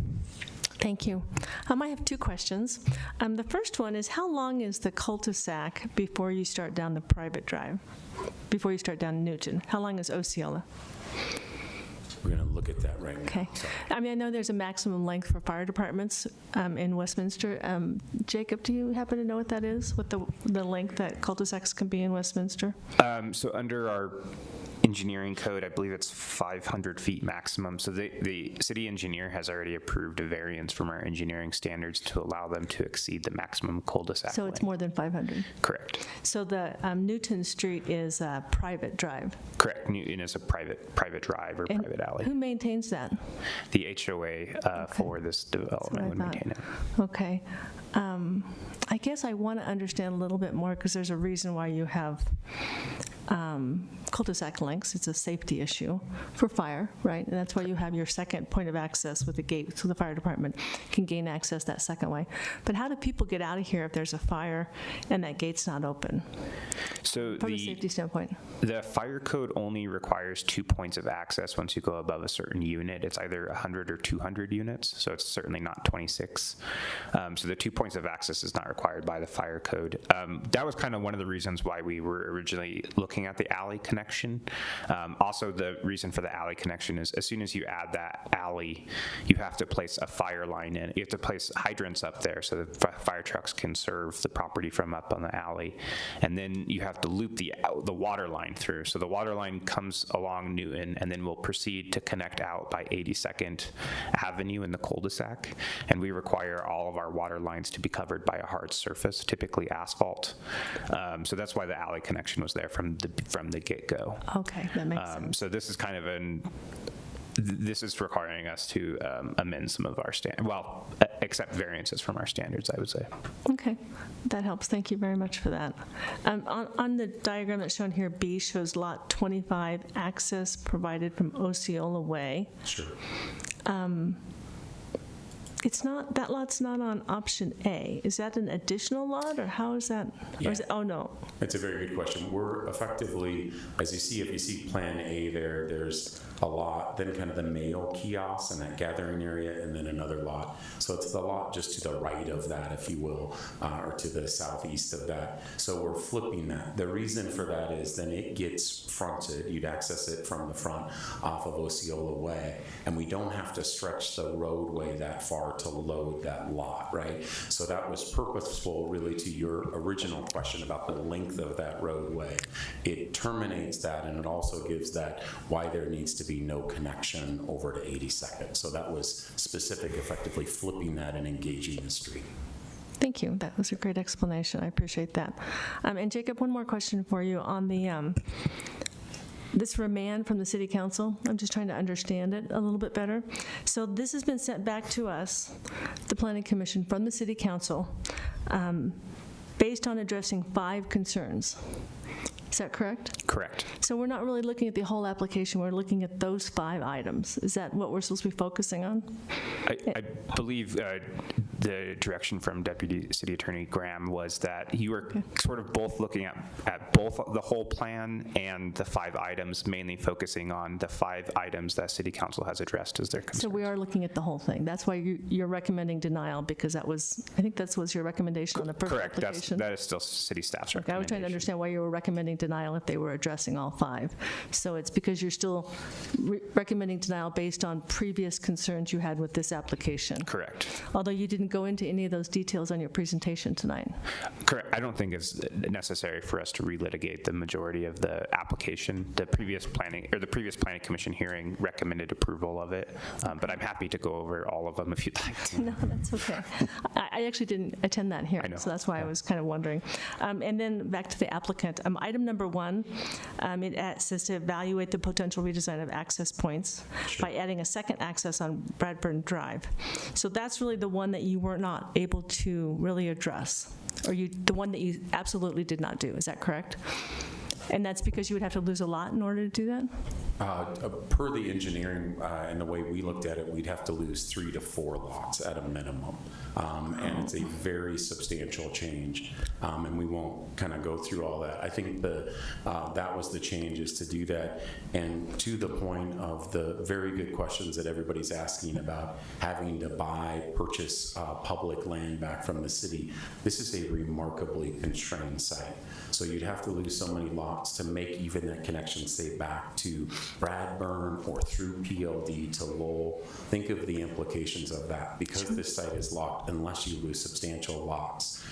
Thank you. I have 2 questions. The first one is, how long is the cul-de-sac before you start down the private drive, before you start down Newton? How long is Osceola? We're going to look at that right now. Okay. I mean, I know there's a maximum length for fire departments in Westminster. Jacob, do you happen to know what that is, what the length that cul-de-sacs can be in Westminster? So under our engineering code, I believe it's 500 feet maximum. So the city engineer has already approved a variance from our engineering standards to allow them to exceed the maximum cul-de-sac So length. it's more than 500? Correct. So the Newton Street is a private drive? Correct. Newton is a private drive or And private alley. who maintains that? The HOA for this development would maintain it. Okay. I guess I want to understand a little bit more, because there's a reason why you have cul-de-sac lengths. It's a safety issue for fire, right? And that's why you have your second point of access with the gate, so the fire department can gain access that second way. But how do people get out of here if there's a fire and that gate's not open? So from a safety standpoint, the fire code only requires 2 points of access once you go above a certain unit. It's either 100 or 200 units, so it's certainly not 26. So the 2 points of access is not required by the fire code. That was kind of one of the reasons why we were originally looking at the alley connection. Also, the reason for the alley connection is as soon as you add that alley, you have to place a fire line in. You have to place hydrants up there so that fire trucks can serve the property from up on the alley. And then you have to loop the water line through. So the water line comes along Newton and then will proceed to connect out by 82nd Avenue in the cul-de-sac. And we require all of our water lines to be covered by a hard surface, typically asphalt. So that's why the alley connection was there from the get-go. Okay, that makes sense. So this is kind of this is requiring us to amend some of our accept variances from our standards, I would say. Okay, that helps. Thank you very much for that. On the diagram that's shown here, B shows lot 25, access provided from Osceola Way. Sure. It's not, that lot's not on option A. Is that an additional lot, or how is that? Yeah. Or is it, oh, no. It's a very good question. We're effectively, as you see, if you see Plan A there's a lot, then kind of the mail kiosk and that gathering area, and then another lot. So it's the lot just to the right of that, if you will, or to the southeast of that. So we're flipping that. The reason for that is then it gets fronted. You'd access it from the front off of Osceola Way, and we don't have to stretch the roadway that far to load that lot, right? So that was purposeful, really, to your original question about the length of that roadway. It terminates that, and it also gives that why there needs to be no connection over to 82nd. So that was specific, effectively flipping that and engaging the street. Thank you. That was a great explanation. I appreciate that. And Jacob, one more question for you on the this remand from the City Council. I'm just trying to understand it a little bit better. So this has been sent back to us, the Planning Commission, from the City Council, based on addressing 5 concerns. Is that correct? Correct. So we're not really looking at the whole application. We're looking at those 5 items. Is that what we're supposed to be focusing on? I believe the direction from Deputy City Attorney Graham was that you were sort of both looking at both the whole plan and the 5 items, mainly focusing on the 5 items that City Council has addressed as their concern. So we are looking at the whole thing. That's why you're recommending denial, because I think that was your recommendation on the first Correct. application. That is still City staff's Okay, I was trying to understand why you were recommending denial if they were addressing all 5. So it's because you're still recommending denial based on previous concerns you had with this application. Correct. Although you didn't go into any of those details on your presentation tonight. Correct. I don't think it's necessary for us to relitigate the majority of the application. The previous planning commission hearing recommended approval of it, but I'm happy to go over all of them if you'd like to. No, that's okay. I actually didn't attend that hearing, so that's why I was kind of wondering. And then back to the applicant. Item number 1, it says to evaluate the potential redesign of access points by adding a second access on Bradburn Drive. So that's really the one that you were not able to really address, or the one that you absolutely did not do. Is that correct? And that's because you would have to lose a lot in order to do that? Per the engineering and the way we looked at it, we'd have to lose 3 to 4 lots at a minimum. And it's a very substantial change. And we won't kind of go through all that. I think that was the change, is to do that. And to the point of the very good questions that everybody's asking about having to purchase public land back from the city, this is a remarkably constrained site. So you'd have to lose so many lots to make even that connection, say, back to Bradburn or through PLD to Lowell. Think of the implications of that, because this site is locked unless you lose substantial lots.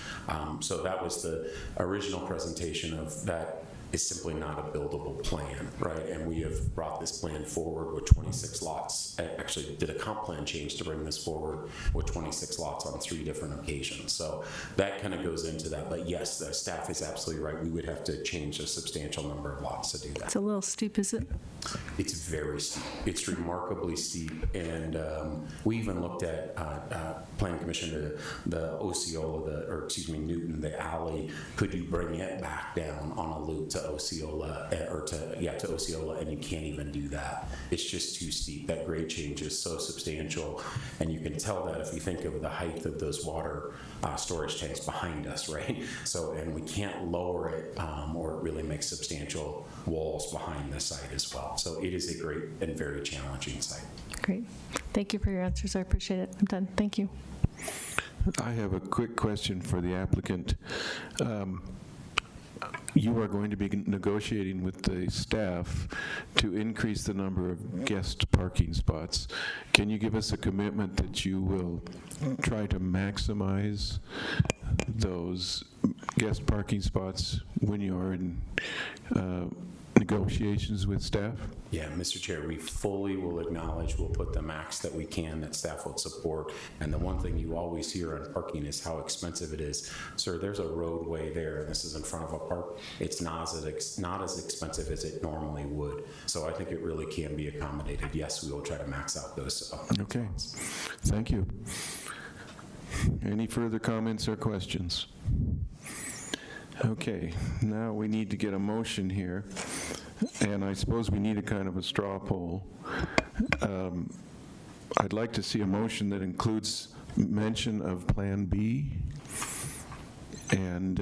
So that was the original presentation of that. Is simply not a buildable plan, right? And we have brought this plan forward with 26 lots. I actually did a comp plan change to bring this forward with 26 lots on 3 different occasions. So that kind of goes into that. But yes, the staff is absolutely right. We would have to change a substantial number of lots to do that. It's a little steep, is it? It's very steep. It's remarkably steep. And we even looked at Planning Commission, the Osceola, Newton, the alley. Could you bring it back down on a loop to Osceola, to Osceola, and you can't even do that. It's just too steep. That grade change is so substantial, and you can tell that if you think of the height of those water storage tanks behind us, right? So, and we can't lower it, or it really makes substantial walls behind the site as well. So it is a great and very challenging site. Great. Thank you for your answers. I appreciate it. I'm done. Thank you. I have a quick question for the applicant. You are going to be negotiating with the staff to increase the number of guest parking spots. Can you give us a commitment that you will try to maximize those guest parking spots when you are in negotiations with staff? Yeah, Mr. Chair, we fully will acknowledge, we'll put the max that we can that staff will support. And the one thing you always hear on parking is how expensive it is. Sir, there's a roadway there, and this is in front of a park. It's not as expensive as it normally would. So I think it really can be accommodated. Yes, we will try to max out those. Okay, thank you. Any further comments or questions? Okay, now we need to get a motion here, and I suppose we need a kind of a straw poll. I'd like to see a motion that includes mention of Plan B, and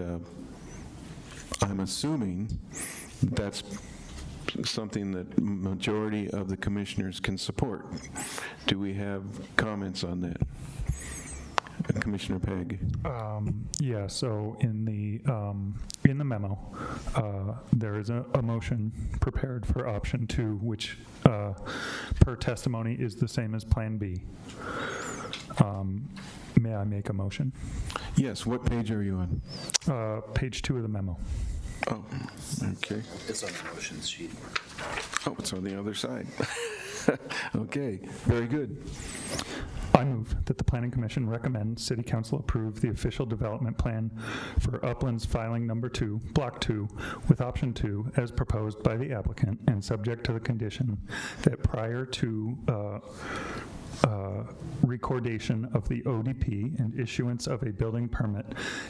I'm assuming that's something that majority of the commissioners can support. Do we have comments on that? Commissioner Pegg. Yeah, so in the memo, there is a motion prepared for option 2, which per testimony is the same as Plan B. May I make a motion? Yes, what page are you on? Page 2 of the memo. Oh, okay. It's on the motion sheet. Oh, it's on the other side. Okay, very good. I move that the Planning Commission recommend City Council approve the official development plan for Uplands Filing Number 2, Block 2, with Option 2 as proposed by the applicant and subject to the condition that prior to recordation of the ODP and issuance of a building permit,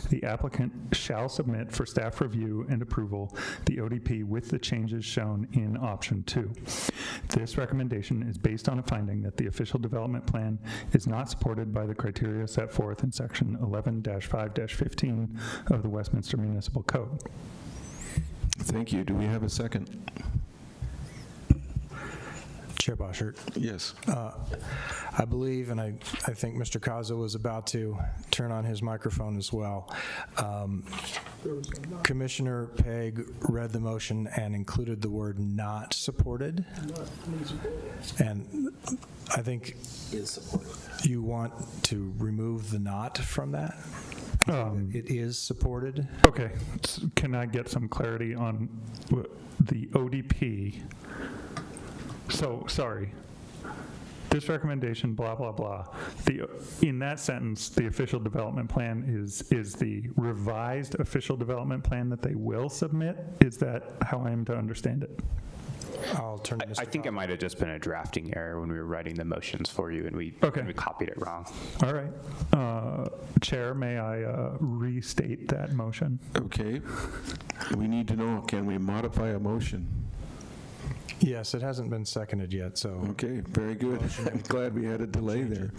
the applicant shall submit for staff review and approval the ODP with the changes shown in option 2. This recommendation is based on a finding that the official development plan is not supported by the criteria set forth in section 11-5-15 of the Westminster Municipal Code. Thank you. Do we have a second? Chair Boschert. Yes. I believe, and I think Mr. Kaza was about to turn on his microphone as well. Commissioner Pegg read the motion and included the word "not supported," and I think you want to remove the "not" from that. It is supported. Okay. Can I get some clarity on the ODP? So, sorry. This recommendation, blah, blah, blah. In that sentence, the official development plan is the revised official development plan that they will submit? Is that how I am to understand it? I'll turn to Mr. I think it might have just been a drafting error when we were writing the motions for you, and we copied it wrong. All right. Chair, may I restate that motion? Okay. We need to know, can we modify a motion? Yes, it hasn't been seconded yet, so. Okay, very good. I'm glad we had a delay there.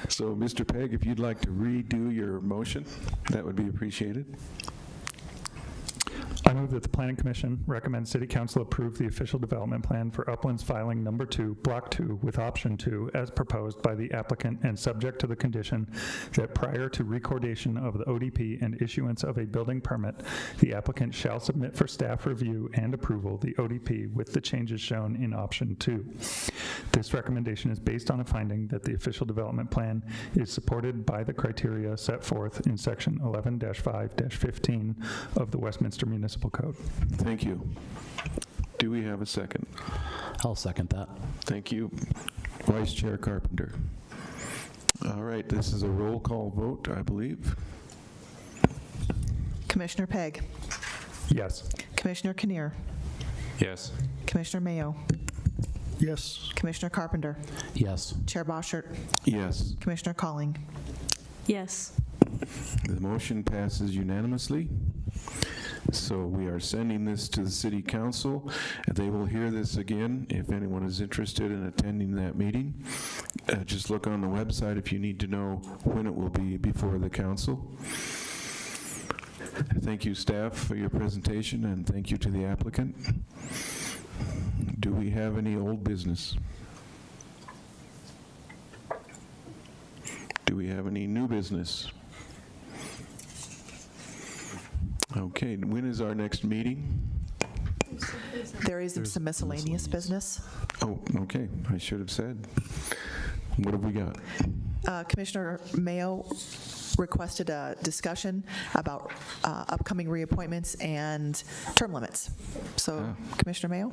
So, Mr. Pegg, if you'd like to redo your motion, that would be appreciated. I move that the Planning Commission recommends City Council approve the official development plan for Uplands Filing Number 2, Block 2, with Option 2, as proposed by the applicant and subject to the condition that prior to recordation of the ODP and issuance of a building permit, the applicant shall submit for staff review and approval the ODP with the changes shown in Option 2. This recommendation is based on a finding that the official development plan is supported by the criteria set forth in Section 11-5-15 of the Westminster Municipal Code. Thank you. Do we have a second? I'll second that. Thank you. Vice Chair Carpenter. All right, this is a roll call vote, I believe. Commissioner Pegg. Yes. Commissioner Kinnear. Yes. Commissioner Mayo. Yes. Commissioner Carpenter. Yes. Chair Boschert. Yes. Commissioner Calling. Yes. The motion passes unanimously. So we are sending this to the City Council. They will hear this again if anyone is interested in attending that meeting. Just look on the website if you need to know when it will be before the council. Thank you, staff, for your presentation, and thank you to the applicant. Do we have any old business? Do we have any new business? Okay, when is our next meeting? There is some miscellaneous business. Oh, okay, I should have said. What have we got? Commissioner Mayo requested a discussion about upcoming reappointments and term limits. So, Commissioner Mayo?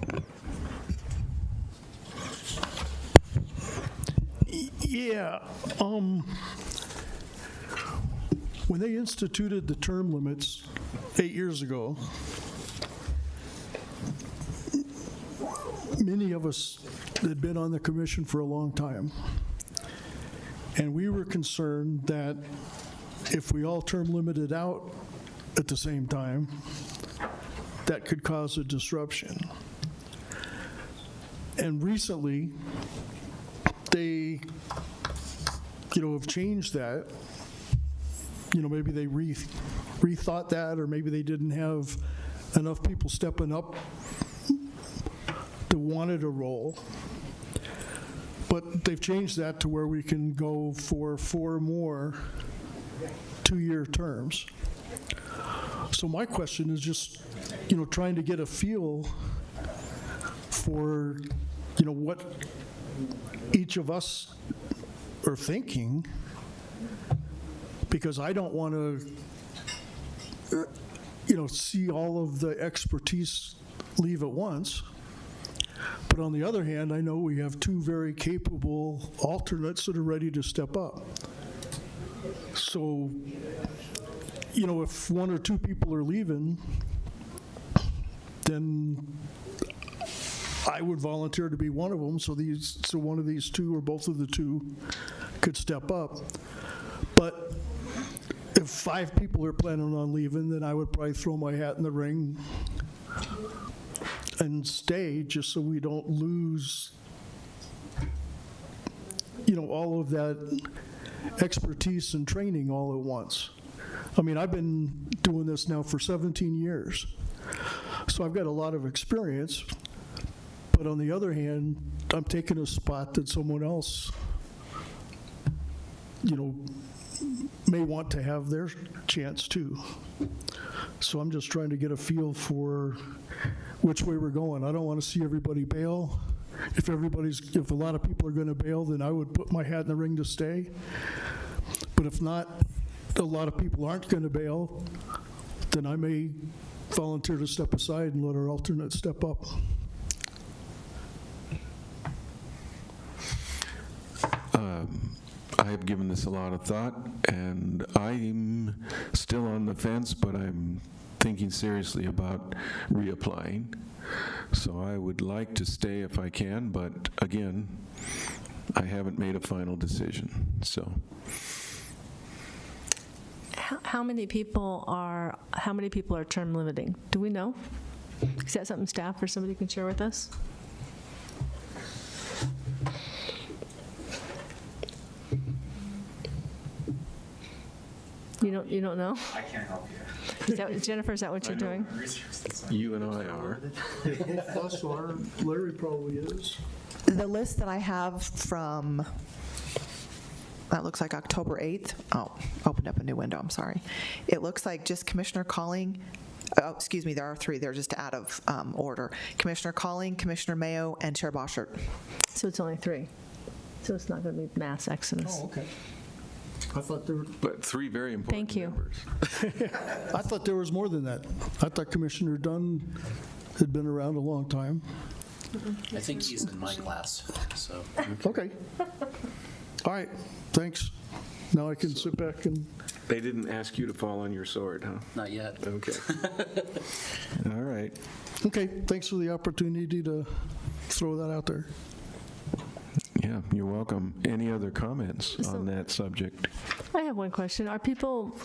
Yeah. When they instituted the term limits 8 years ago, many of us had been on the commission for a long time, and we were concerned that if we all term limited out at the same time, that could cause a disruption. And recently, they, have changed that. Maybe they rethought that, or maybe they didn't have enough people stepping up to wanted a role. But they've changed that to where we can go for 4 more 2-year terms. So my question is just, trying to get a feel for, what each of us are thinking, because I don't want to, see all of the expertise leave at once. But on the other hand, I know we have 2 very capable alternates that are ready to step up. So, if 1 or 2 people are leaving, then I would volunteer to be one of them, so one of these two or both of the two could step up. But if 5 people are planning on leaving, then I would probably throw my hat in the ring and stay, just so we don't lose, all of that expertise and training all at once. I mean, I've been doing this now for 17 years, so I've got a lot of experience, but on the other hand, I'm taking a spot that someone else, may want to have their chance too. So I'm just trying to get a feel for which way we're going. I don't want to see everybody bail. If a lot of people are going to bail, then I would put my hat in the ring to stay. But if not, a lot of people aren't going to bail, then I may volunteer to step aside and let our alternate step up. I have given this a lot of thought, and I'm still on the fence, but I'm thinking seriously about reapplying. So I would like to stay if I can, but again, I haven't made a final decision. So, How many people are term limiting? Do we know? Is that something staff or somebody can share with us? You don't know? I can't help you. Jennifer, is that what you're doing? You and I are. Also, Larry probably is. The list that I have from, that looks like October 8th. Oh, opened up a new window, I'm sorry. It looks like just Commissioner Calling, there are 3, they're just out of order. Commissioner Calling, Commissioner Mayo, and Chair Boschert. So it's only 3. So it's not going to be mass exodus. Oh, okay. I thought there were, But 3 very important Thank you. members. I thought there was more than that. I thought Commissioner Dunn had been around a long time. I think he's in my class, so. Okay. All right, thanks. Now I can sit back and, They didn't ask you to fall on your sword, huh? Not yet. Okay. All right. okay, thanks for the opportunity to throw that out there. Yeah, you're welcome. Any other comments on that subject? I have one question. Are people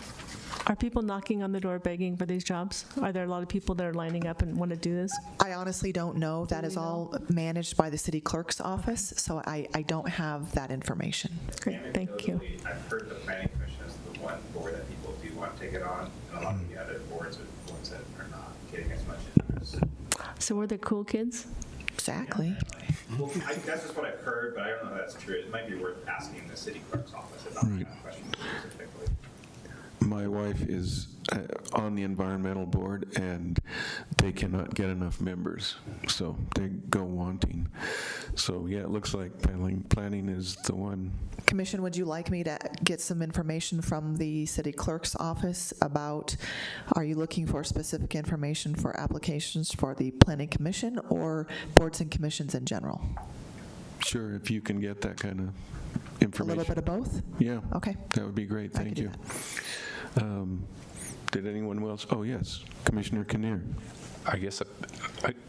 knocking on the door begging for these jobs? Are there a lot of people that are lining up and want to do this? I honestly don't know. That is all managed by the city clerk's office, so I don't have that information. Great, thank you. I've heard the planning commission is the one board that people do want to take it on, and a lot of the other boards are the ones that are not getting as much interest. So we're the cool kids? Exactly. Well, that's just what I've heard, but I don't know if that's true. It might be worth asking the city clerk's office about that question specifically. My wife is on the environmental board, and they cannot get enough members, so they go wanting. So, yeah, it looks like planning is the one. Commission, would you like me to get some information from the city clerk's office about, are you looking for specific information for applications for the planning commission or boards and commissions in general? Sure, if you can get that kind of A information. little bit of both? Yeah. Okay. That would be great. I Thank could you. do Did anyone else? Oh, yes. Commissioner Kinnear. I guess,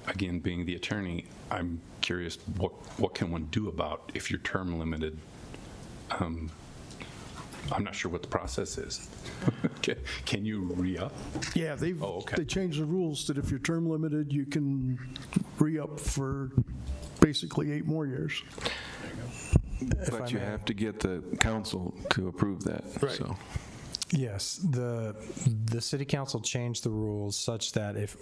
again, being the attorney, I'm curious, what can one do about if you're term limited? I'm not sure what the process is. Can you re-up? Yeah, they changed the rules that if you're term limited, you can re-up for basically 8 more years. But you have to get the council to approve that. Right. So. Yes, the city council changed the rules such that if,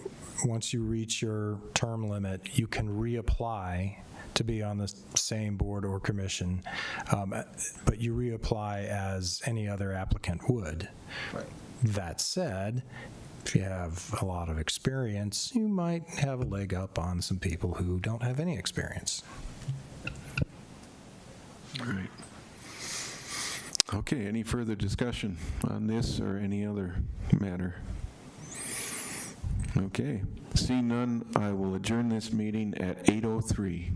once you reach your term limit, you can reapply to be on the same board or commission, but you reapply as any other applicant would. Right. That said, if you have a lot of experience, you might have a leg up on some people who don't have any experience. All right. Okay, any further discussion on this or any other matter? Okay, seeing none, I will adjourn this meeting at 8:03.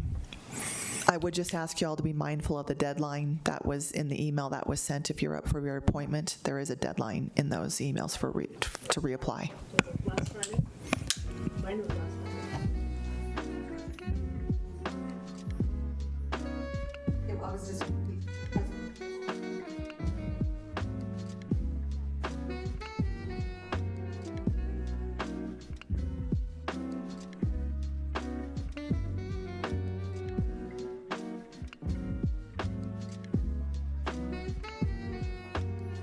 I would just ask you all to be mindful of the deadline that was in the email that was sent. If you're up for your appointment, there is a deadline in those emails to reapply. Last Friday? Mine was last Friday.